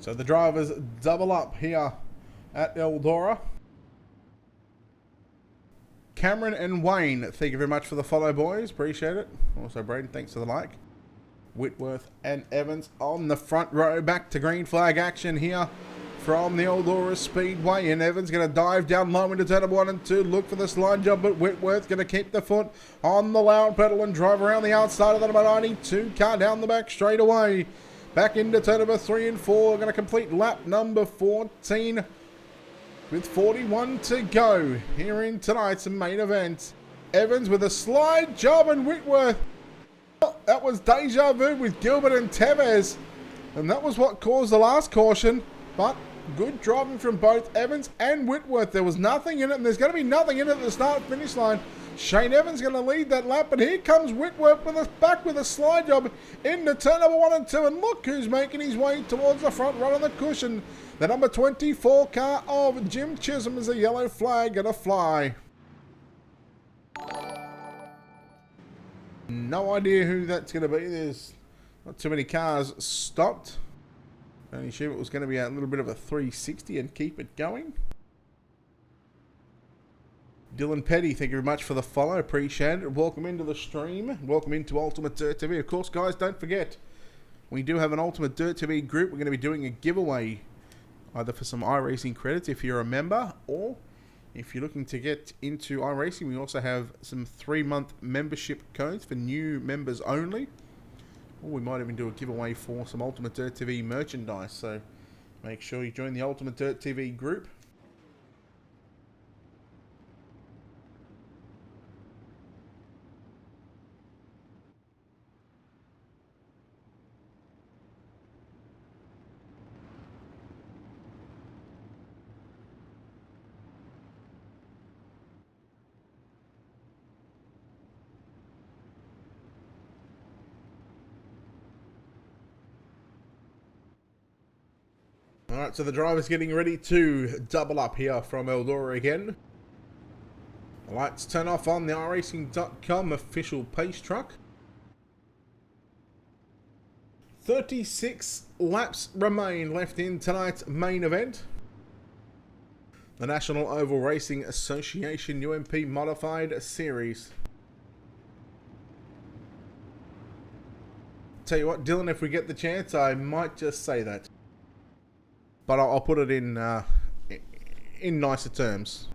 So the drivers double up here at Eldora. Cameron and Wayne, thank you very much for the follow, boys. Appreciate it. Also, Braden, thanks for the like. Whitworth and Evans on the front row. Back to green flag action here from the Eldora Speedway. And Evans going to dive down low into turn number 1 and 2. Look for the slide job, but Whitworth going to keep the foot on the loud pedal and drive around the outside of the number 92 car down the back straight away. Back into turn number 3 and 4. We're going to complete lap number 14 with 41 to go here in tonight's main event. Evans with a slide job, and Whitworth. Well, that was deja vu with Gilbert and Tevez. And that was what caused the last caution. But good driving from both Evans and Whitworth. There was nothing in it, and there's going to be nothing in it at the start-finish line. Shane Evans going to lead that lap, but here comes Whitworth with us back with a slide job into turn number 1 and 2, and look who's making his way towards the front run on the cushion. The number 24 car of Jim Chisholm is a yellow flag going to fly. No idea who that's going to be. There's not too many cars stopped. Only assume it was going to be a little bit of a 360 and keep it going. Dylan Petty, thank you very much for the follow. Appreciate it. Welcome into the stream. Welcome into Ultimate Dirt TV. Of course, guys, don't forget, we do have an Ultimate Dirt TV group. We're going to be doing a giveaway, either for some iRacing credits if you're a member, or If you're looking to get into iRacing, we also have some 3-month membership codes for new members only. Or we might even do a giveaway for some Ultimate Dirt TV merchandise. So make sure you join the Ultimate Dirt TV group. Alright, so the driver's getting ready to double up here from Eldora again. The lights turn off on the iRacing.com official pace truck. 36 laps remain left in tonight's main event. The National Oval Racing Association UMP Modified Series. Tell you what, Dylan, if we get the chance, I might just say that. But I'll put it in nicer terms.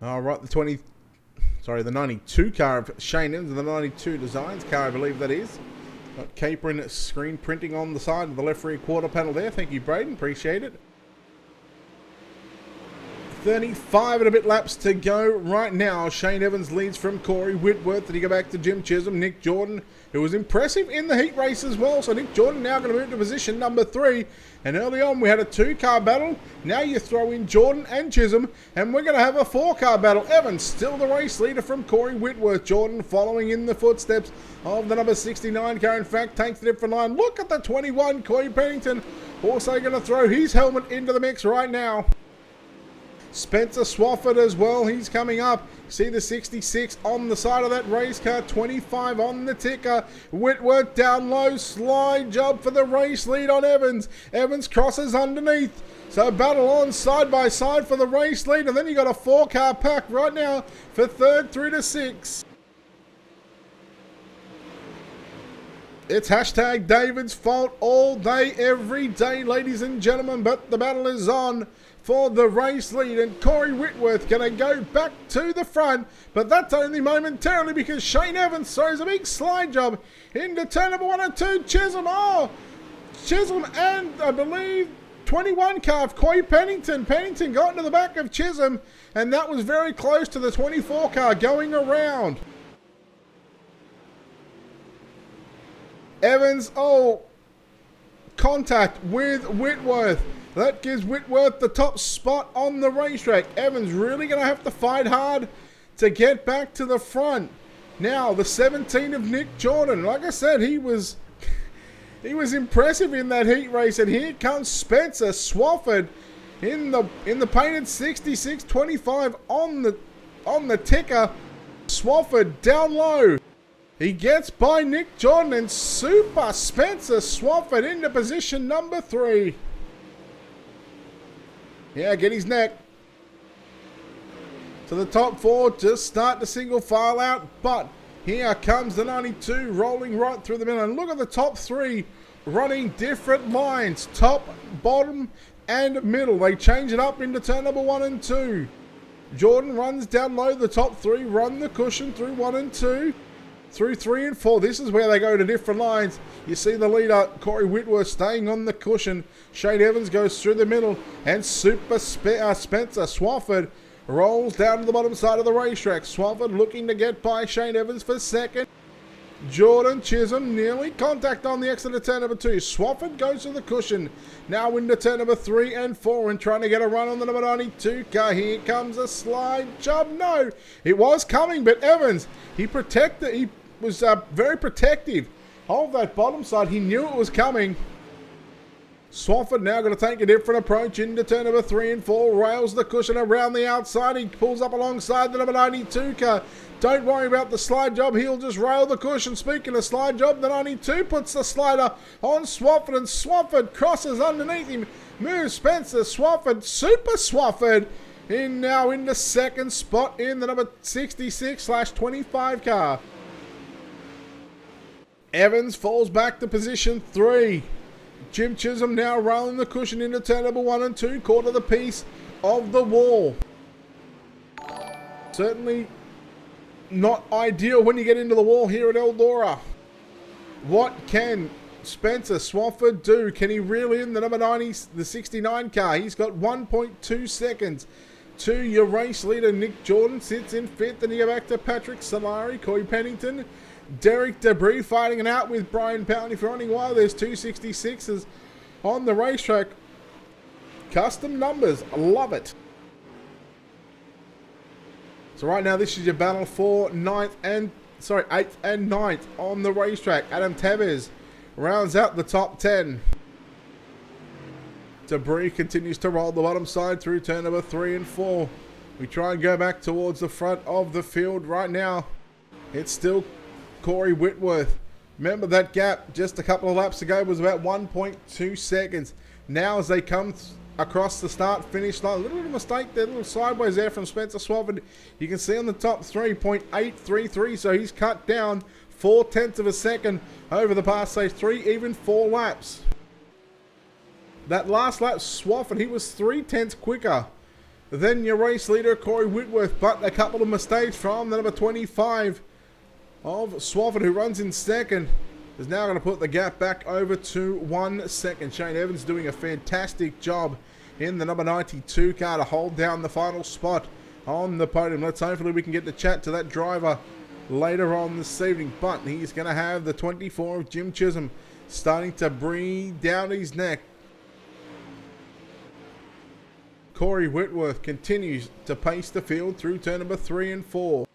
Alright, the 92 car of Shane Evans, the 92 Designs car, I believe that is. Got Capron screen printing on the side of the left rear quarter panel there. Thank you, Braden. Appreciate it. 35 and a bit laps to go right now. Shane Evans leads from Corey Whitworth. Did he go back to Jim Chisholm? Nick Jordan, who was impressive in the heat race as well. So Nick Jordan now going to move to position number 3. And early on we had a 2-car battle. Now you throw in Jordan and Chisholm, and we're going to have a 4-car battle. Evans still the race leader from Corey Whitworth. Jordan following in the footsteps of the number 69 car. In fact, takes the different line. Look at the 21, Corey Pennington. Also going to throw his helmet into the mix right now. Spencer Swafford as well, he's coming up. See the 66 on the side of that race car, 25 on the ticker. Whitworth down low, slide job for the race lead on Evans. Evans crosses underneath. So battle on side by side for the race lead, and then you got a 4-car pack right now for 3rd through to 6. It's hashtag David's fault all day, every day, ladies and gentlemen, but the battle is on for the race lead, and Corey Whitworth going to go back to the front, but that's only momentarily because Shane Evans throws a big slide job into turn number 1 and 2. Chisholm, Chisholm and I believe 21 car of Corey Pennington. Pennington got into the back of Chisholm, and that was very close to the 24 car going around. Evans, contact with Whitworth. That gives Whitworth the top spot on the racetrack. Evans really going to have to fight hard to get back to the front. Now, the 17 of Nick Jordan. Like I said, he was impressive in that heat race. And here comes Spencer Swafford in the painted 66-25 on the ticker. Swafford down low. He gets by Nick Jordan, and Super Spencer Swafford into position number 3. Yeah, get his neck. So the top 4 just start to single file out, but here comes the 92 rolling right through the middle. And look at the top 3 running different lines, top, bottom, and middle. They change it up into turn number 1 and 2. Jordan runs down low. The top 3 run the cushion through 1 and 2. Through 3 and 4, this is where they go to different lines. You see the leader, Corey Whitworth, staying on the cushion. Shane Evans goes through the middle, and Super Spencer Swafford rolls down to the bottom side of the racetrack. Swafford looking to get by Shane Evans for 2nd. Jordan Chisholm nearly contact on the exit of turn number 2. Swafford goes to the cushion. Now into turn number 3 and 4 and trying to get a run on the number 92 car. Here comes a slide job. No, it was coming, but Evans, he was very protective of that bottom side. He knew it was coming. Swafford now going to take a different approach into turn number 3 and 4. Rails the cushion around the outside. He pulls up alongside the number 92 car. Don't worry about the slide job. He'll just rail the cushion. Speaking of slide job, the 92 puts the slider on Swafford, and Swafford crosses underneath him. Moves Spencer Swafford. Super Swafford in now into 2nd spot in the number 66/25 car. Evans falls back to position 3. Jim Chisholm now rolling the cushion into turn number 1 and 2, caught to the piece of the wall. Certainly not ideal when you get into the wall here at Eldora. What can Spencer Swafford do? Can he reel in the number 90, the 69 car? He's got 1.2 seconds to your race leader. Nick Jordan sits in 5th, and you go back to Patrick Solari, Corey Pennington, Derek Debris fighting it out with Brian Powell. If you're running wild, there's 266s on the racetrack. Custom numbers, love it. So right now, this is your battle for 8th and 9th on the racetrack. Adam Tevez rounds out the top 10. Debris continues to roll the bottom side through turn number 3 and 4. We try and go back towards the front of the field right now. It's still Corey Whitworth. Remember that gap just a couple of laps ago was about 1.2 seconds. Now as they come across the start-finish line, a little bit of mistake there, a little sideways there from Spencer Swafford. You can see on the top 3.833, so he's cut down 0.4 of a second over the past, say, 3, even 4 laps. That last lap, Swafford, he was 0.3 quicker than your race leader, Corey Whitworth, but a couple of mistakes from the number 25 of Swafford, who runs in second, is now going to put the gap back over to 1 second. Shane Evans doing a fantastic job in the number 92 car to hold down the final spot on the podium. Let's hopefully we can get to chat to that driver later on this evening, but he's going to have the 24 of Jim Chisholm starting to breathe down his neck. Corey Whitworth continues to pace the field through turn number 3 and 4.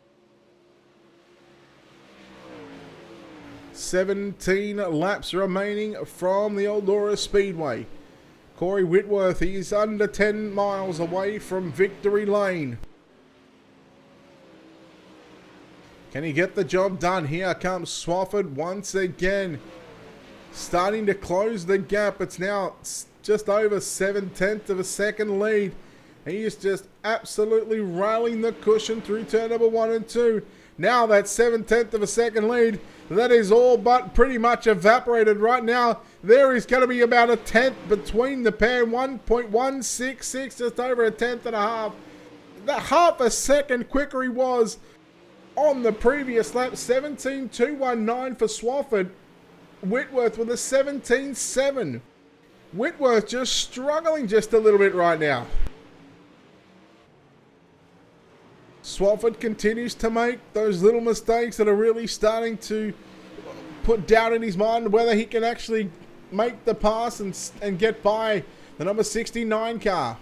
17 laps remaining from the Eldora Speedway. Corey Whitworth, he's under 10 miles away from victory lane. Can he get the job done? Here comes Swafford once again, starting to close the gap. It's now just over 0.7 of a second lead. He is just absolutely railing the cushion through turn number 1 and 2. Now that 0.7 of a second lead, that is all but pretty much evaporated right now. There is going to be about 1/10 between the pair, 1.166, just over 1/10 and a half. That half a second quicker he was on the previous lap. 17.219 for Swafford. Whitworth with a 17.7. Whitworth just struggling just a little bit right now. Swafford continues to make those little mistakes that are really starting to put doubt in his mind whether he can actually make the pass and get by the number 69 car.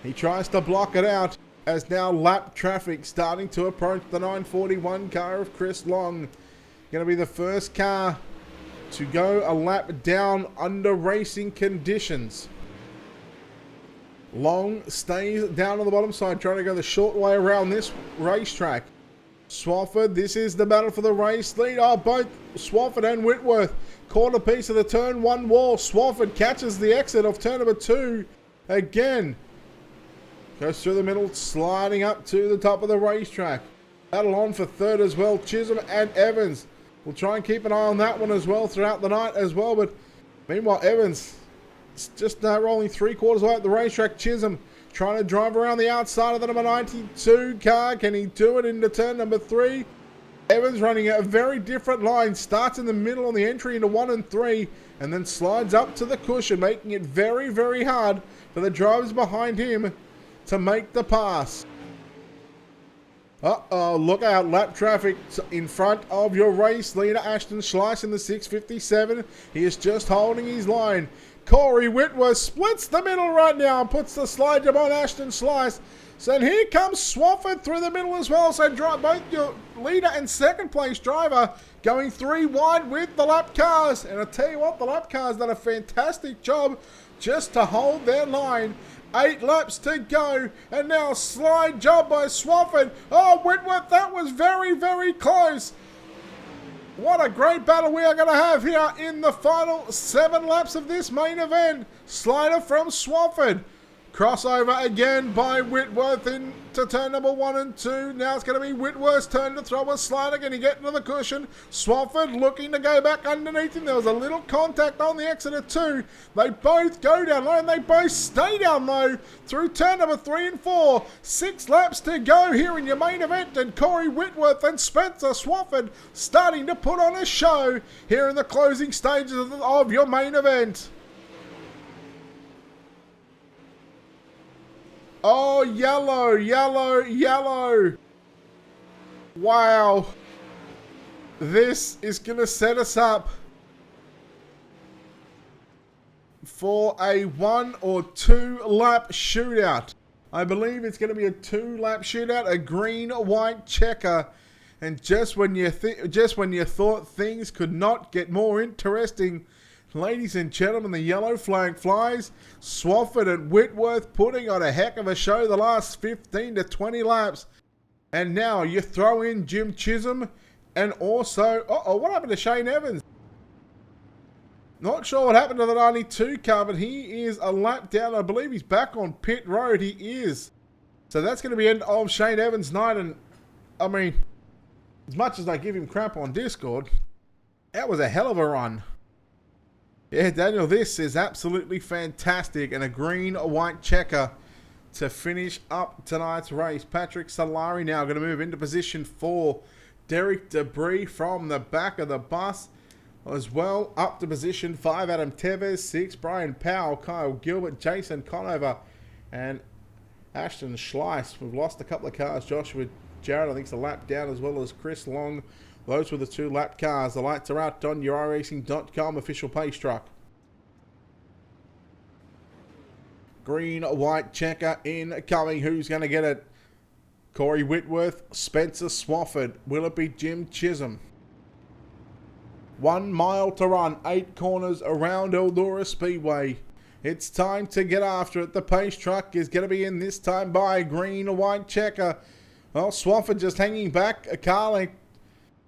He tries to block it out as now lap traffic starting to approach the 941 car of Chris Long. Going to be the first car to go a lap down under racing conditions. Long stays down on the bottom side, trying to go the short way around this racetrack. Swafford, this is the battle for the race lead. Oh, both Swafford and Whitworth caught a piece of the turn 1 wall. Swafford catches the exit of turn number 2 again. Goes through the middle, sliding up to the top of the racetrack. Battle on for third as well. Chisholm and Evans. We'll try and keep an eye on that one as well throughout the night as well. But meanwhile, Evans just rolling 3/4 way up the racetrack. Chisholm trying to drive around the outside of the number 92 car. Can he do it into turn number 3? Evans running a very different line. Starts in the middle on the entry into 1 and 3. And then slides up to the cushion, making it very, very hard for the drivers behind him to make the pass. Uh-oh, look out, lap traffic in front of your race leader, Ashton Schleiss in the 657. He is just holding his line. Corey Whitworth splits the middle right now and puts the slide job on Ashton Schleiss. So here comes Swafford through the middle as well. So both your leader and second place driver going 3 wide with the lap cars. And I tell you what, the lap cars done a fantastic job just to hold their line. 8 laps to go, and now slide job by Swafford. Oh, Whitworth, that was very, very close. What a great battle we are going to have here in the final 7 laps of this main event. Slider from Swafford. Crossover again by Whitworth into turn number 1 and 2. Now it's going to be Whitworth's turn to throw a slider. Can he get into the cushion? Swafford looking to go back underneath him. There was a little contact on the exit of 2. They both go down low and they both stay down low through turn number 3 and 4. 6 laps to go here in your main event. And Corey Whitworth and Spencer Swafford starting to put on a show here in the closing stages of your main event. Oh, yellow, yellow, yellow. Wow. This is going to set us up for a 1 or 2 lap shootout. I believe it's going to be a 2 lap shootout, a green-white checker. And just when you thought things could not get more interesting, ladies and gentlemen, the yellow flag flies. Swafford and Whitworth putting on a heck of a show the last 15 to 20 laps. And now you throw in Jim Chisholm and also... what happened to Shane Evans? Not sure what happened to the 92 car, but he is a lap down. I believe he's back on pit road. He is. So that's going to be end of Shane Evans' night. And, I mean, as much as I give him crap on Discord, that was a hell of a run. Yeah, Daniel, this is absolutely fantastic. And a green-white checker to finish up tonight's race. Patrick Solari now going to move into position 4. Derek Debris from the back of the bus as well. Up to position 5. Adam Tevez. 6. Brian Powell. Kyle Gilbert. Jason Conover. And Ashton Schleiss. We've lost a couple of cars. Joshua Jarrett, I think, is a lap down, as well as Chris Long. Those were the 2 lap cars. The lights are out on your iRacing.com official pace truck. Green-white checker incoming. Who's going to get it? Corey Whitworth, Spencer Swafford. Will it be Jim Chisholm? 1 mile to run. 8 corners around Eldora Speedway. It's time to get after it. The pace truck is going to be in this time by green-white checker. Well, Swafford just hanging back a car length.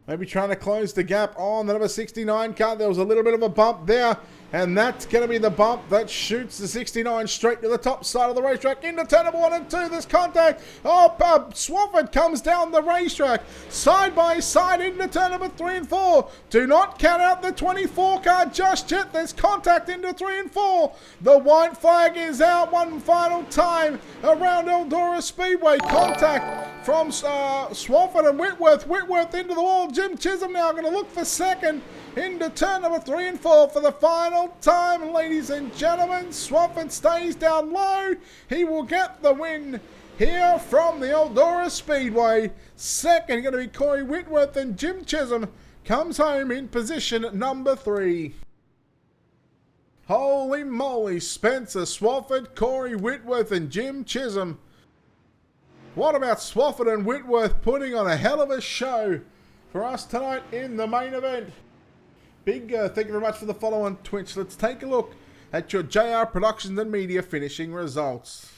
Maybe trying to close the gap on the number 69 car. There was a little bit of a bump there. And that's going to be the bump that shoots the 69 straight to the top side of the racetrack. Into turn number 1 and 2. There's contact. Swafford comes down the racetrack. Side by side into turn number 3 and 4. Do not count out the 24 car just yet. There's contact into 3 and 4. The white flag is out one final time around Eldora Speedway. Contact from Swafford and Whitworth. Whitworth into the wall. Jim Chisholm now going to look for second into turn number 3 and 4 for the final time, ladies and gentlemen. Swafford stays down low. He will get the win here from the Eldora Speedway. Second going to be Corey Whitworth, and Jim Chisholm comes home in position number 3. Holy moly, Spencer Swafford, Corey Whitworth and Jim Chisholm. What about Swafford and Whitworth putting on a hell of a show for us tonight in the main event? Big thank you very much for the follow on Twitch. Let's take a look at your JR Productions and Media finishing results.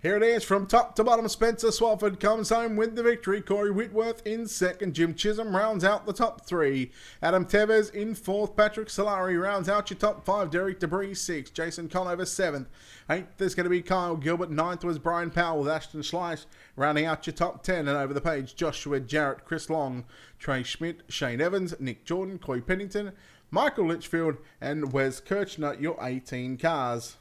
Here it is from top to bottom. Spencer Swafford comes home with the victory. Corey Whitworth in second. Jim Chisholm rounds out the top 3. Adam Tevez in 4th. Patrick Solari rounds out your top 5. Derek Debris 6th. Jason Conover 7th. 8th is going to be Kyle Gilbert. 9th was Brian Powell with Ashton Schleiss rounding out your top 10. And over the page, Joshua Jarrett, Chris Long, Trey Schmidt, Shane Evans, Nick Jordan, Coy Pennington, Michael Litchfield, and Wes Kirchner, your 18 cars.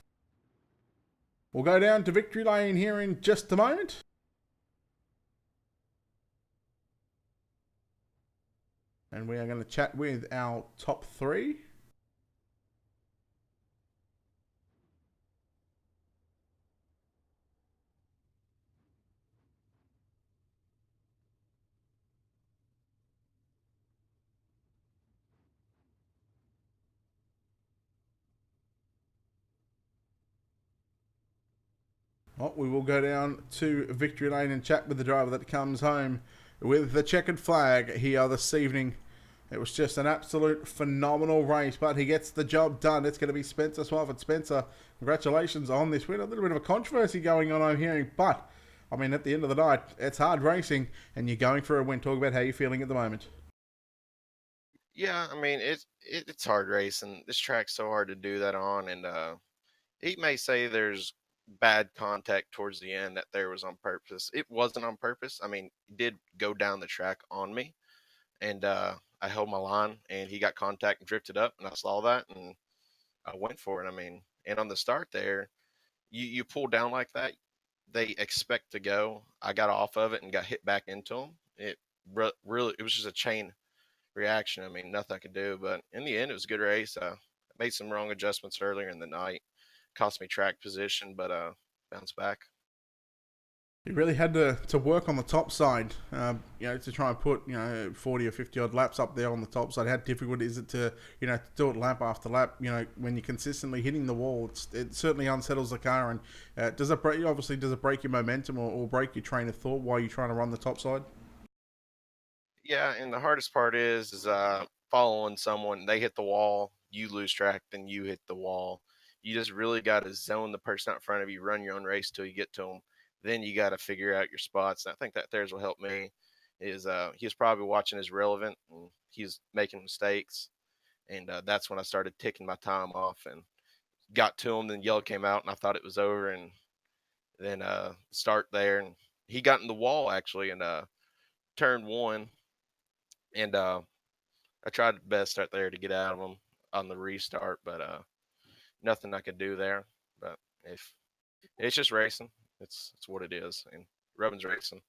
We'll go down to victory lane here in just a moment. And we are going to chat with our top 3. Well, we will go down to victory lane and chat with the driver that comes home with the checkered flag here this evening. It was just an absolute phenomenal race, but he gets the job done. It's going to be Spencer Swafford. Spencer, congratulations on this win. A little bit of a controversy going on, I'm hearing, but I mean, at the end of the night, it's hard racing, and you're going for a win. Talk about how you're feeling at the moment. Yeah, I mean it's hard racing. This track's so hard to do that on, and he may say there's bad contact towards the end that there was on purpose. It wasn't on purpose. I mean, he did go down the track on me, and I held my line, and he got contact and drifted up, and I saw that, and I went for it. I mean, and on the start there, you pull down like that, they expect to go. I got off of it and got hit back into them. Really, it was just a chain reaction. I mean, nothing I could do. But in the end, it was a good race. I made some wrong adjustments earlier in the night, cost me track position, but bounced back. You really had to work on the top side, to try and put 40 or 50 odd laps up there on the top side. How difficult is it to to do it lap after lap? When you're consistently hitting the wall, it certainly unsettles the car. And does it break? Obviously, does it break your momentum or break your train of thought while you're trying to run the top side? Yeah, and the hardest part is following someone. They hit the wall, you lose track, then you hit the wall. You just really got to zone the person out in front of you, run your own race till you get to them. Then you got to figure out your spots. And I think that theirs will help me. Is he's probably watching his relevant and he's making mistakes, and that's when I started ticking my time off and got to him. Then yellow came out and I thought it was over, and then start there and he got in the wall actually and turned one, and I tried the best right there to get out of him on the restart, but nothing I could do there. But if it's just racing, it's what it is, and Robin's racing.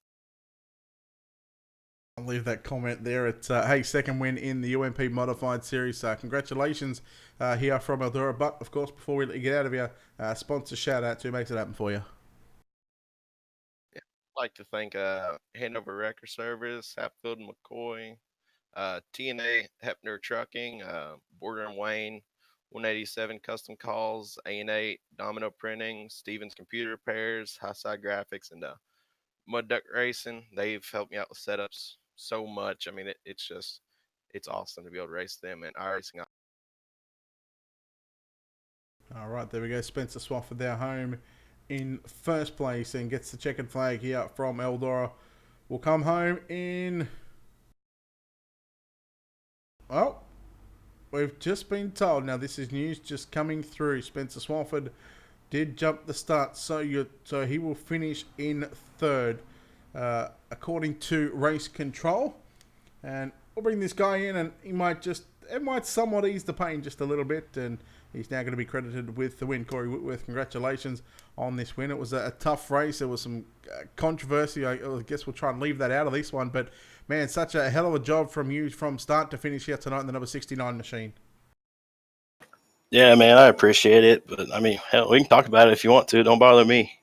I'll leave that comment there. It's hey, second win in the UMP modified series. Congratulations here from Eldora. But of course, before we let you get out of here, sponsor shout out to who makes it happen for you. Yeah, I'd like to thank Hanover Record Service, Hatfield and McCoy, TNA Hepner Trucking, Border and Wayne, 187 Custom Calls, A&A Domino Printing, Stevens Computer Repairs, Highside Graphics, and Mud Duck Racing. They've helped me out with setups so much. I mean, it's awesome to be able to race them and iRacing. All right, there we go. Spencer Swafford there, home in first place and gets the checkered flag here from Eldora. Will come home in. Oh, we've just been told. Now, this is news just coming through. Spencer Swafford did jump the start, so he will finish in third, according to race control. And we'll bring this guy in, and it might somewhat ease the pain just a little bit, and he's now going to be credited with the win. Corey Whitworth, congratulations on this win. It was a tough race. There was some controversy. I guess we'll try and leave that out of this one, but man, such a hell of a job from you from start to finish here tonight in the number 69 machine. Yeah, man, I appreciate it, but I mean, hell, we can talk about it if you want to. Don't bother me.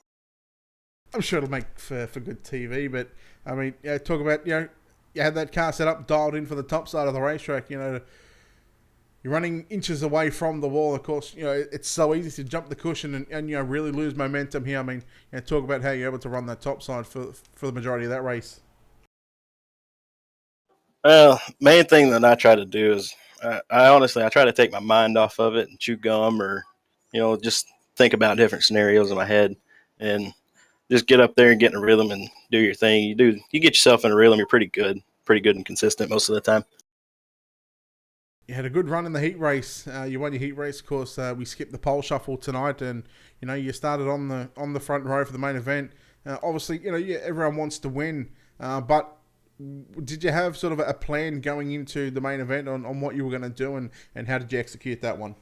I'm sure it'll make for good TV, but I mean, talk about you had that car set up, dialed in for the top side of the racetrack. You're running inches away from the wall. Of course, it's so easy to jump the cushion and really lose momentum here. I mean, talk about how you're able to run that top side for the majority of that race. Well, main thing that I try to do is, I honestly I try to take my mind off of it and chew gum or, just think about different scenarios in my head and just get up there and get in a rhythm and do your thing. You get yourself in a rhythm. You're pretty good and consistent most of the time. You had a good run in the heat race. You won your heat race, of course. We skipped the pole shuffle tonight, and you started on the front row for the main event. Obviously, everyone wants to win, but did you have sort of a plan going into the main event on what you were going to do, and how did you execute that one?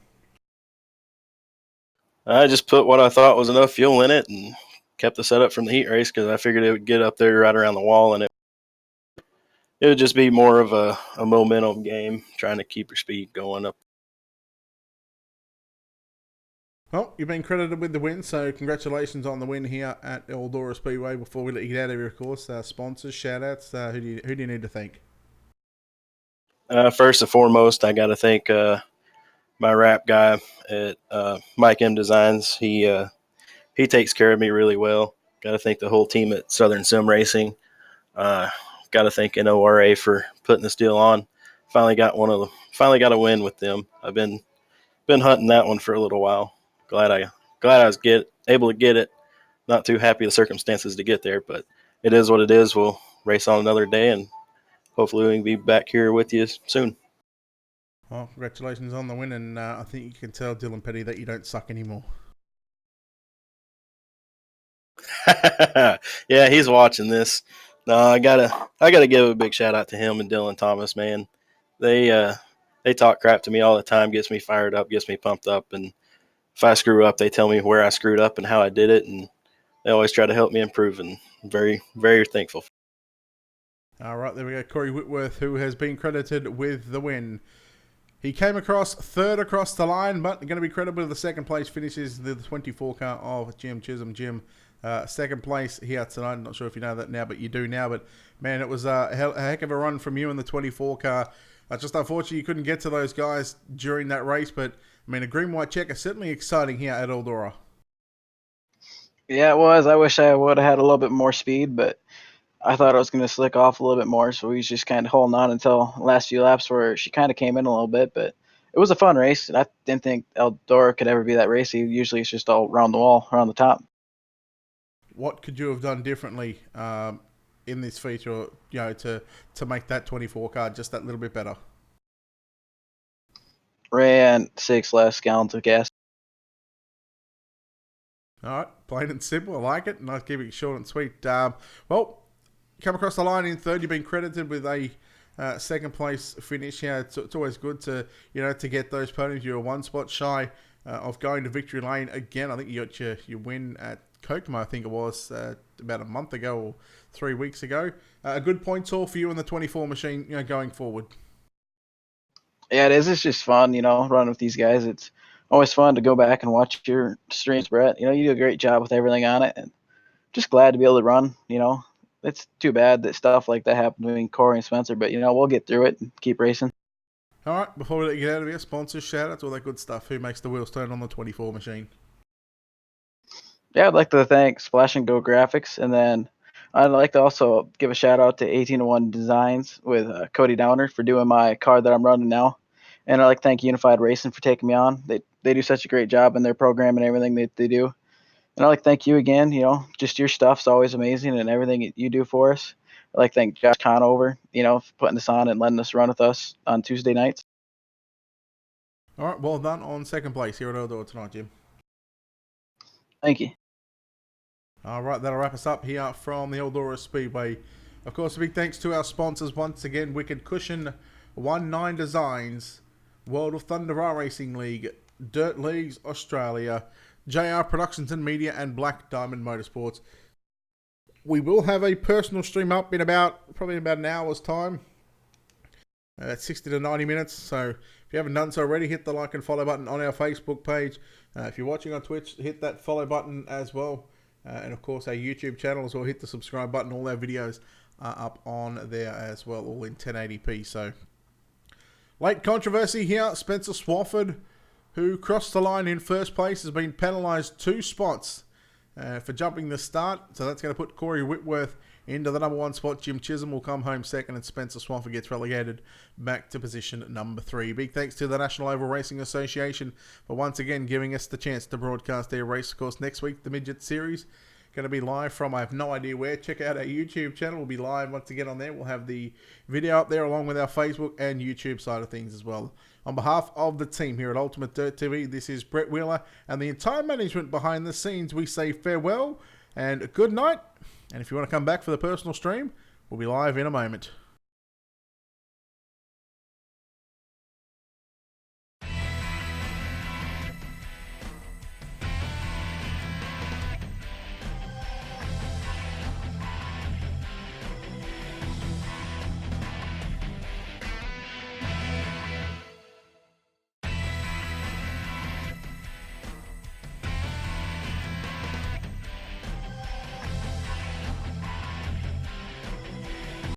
I just put what I thought was enough fuel in it and kept the setup from the heat race because I figured it would get up there right around the wall and it would just be more of a momentum game, trying to keep your speed going up. Well, you've been credited with the win, so congratulations on the win here at Eldora Speedway. Before we let you get out of here, of course, sponsors, shout-outs, who do you need to thank? First and foremost, I got to thank my wrap guy at Mike M Designs. He takes care of me really well. Got to thank the whole team at Southern Sim Racing. Uh, got to thank NORA for putting this deal on. Finally got a win with them. I've been hunting that one for a little while. Glad I was able to get it. not too happy the circumstances to get there, but it is what it is. We'll race on another day, and hopefully we can be back here with you soon. Well, congratulations on the win, and I think you can tell Dylan Petty that you don't suck anymore. Yeah, he's watching this. No, I gotta give a big shout out to him and Dylan Thomas, man. They talk crap to me all the time, gets me fired up, gets me pumped up, and if I screw up, they tell me where I screwed up and how I did it, and they always try to help me improve, and I'm very, very thankful. All right, there we go. Corey Whitworth, who has been credited with the win. He came across third across the line, but going to be credited with the second place finishes the 24 car of Jim Chisholm. Jim, second place here tonight. I'm not sure if you know that now, but you do now. But man, it was a heck of a run from you in the 24 car. Just unfortunately, you couldn't get to those guys during that race. But I mean, a green-white checker certainly exciting here at Eldora. Yeah, it was. I wish I would have had a little bit more speed, but I thought I was going to slick off a little bit more, so we was just kind of holding on until the last few laps where she kind of came in a little bit, but it was a fun race. I didn't think Eldora could ever be that racy. Usually it's just all around the wall, around the top. What could you have done differently in this feature, to make that 24 car just that little bit better? Ran 6 less gallons of gas. All right, plain and simple. I like it. Nice keeping it short and sweet. Well, come across the line in third. You've been credited with a second place finish. Yeah, it's always good to to get those podiums. You're one spot shy of going to victory lane again. I think you got your win at Kokomo. I think it was about a month ago or 3 weeks ago. A good point all for you in the 24 machine. Going forward. Yeah, it is. It's just fun, running with these guys. It's always fun to go back and watch your streams, Brett. You do a great job with everything on it, and just glad to be able to run. It's too bad that stuff like that happened between Corey and Spencer, but we'll get through it and keep racing. All right, before we let you get out of here, sponsors, shout outs, all that good stuff. Who makes the wheels turn on the 24 machine? Yeah, I'd like to thank Splash and Go Graphics, and then I'd like to also give a shout out to 1801 Designs with Cody Downer for doing my car that I'm running now. And I'd like to thank Unified Racing for taking me on. They do such a great job in their program and everything that they do. And I'd like to thank you again. Just your stuff's always amazing and everything that you do for us. I'd like to thank Josh Conover, for putting this on and letting us run with us on Tuesday nights. All right, well done on second place here at Eldora tonight, Jim. Thank you. All right, that'll wrap us up here from the Eldora Speedway. Of course, a big thanks to our sponsors once again, Wicked Cushion, 19 Designs, World of Thunder Racing League, Dirt Leagues Australia, JR Productions and Media, and Black Diamond Motorsports. We will have a personal stream up in probably about an hour's time. 60 to 90 minutes. So if you haven't done so already, hit the like and follow button on our Facebook page. If you're watching on Twitch, hit that follow button as well. And of course, our YouTube channel as well. Hit the subscribe button. All our videos are up on there as well, all in 1080p. So, late controversy here. Spencer Swafford, who crossed the line in first place, has been penalised 2 spots for jumping the start. So that's going to put Corey Whitworth into the number 1 spot. Jim Chisholm will come home second, and Spencer Swafford gets relegated back to position number 3. Big thanks to the National Oval Racing Association for once again giving us the chance to broadcast their race. Of course, next week, the Midget Series, going to be live from, I have no idea where. Check out our YouTube channel. We'll be live once again on there. We'll have the video up there along with our Facebook and YouTube side of things as well. On behalf of the team here at Ultimate Dirt TV, this is Brett Wheeler and the entire management behind the scenes. We say farewell and good night. And if you want to come back for the personal stream, we'll be live in a moment.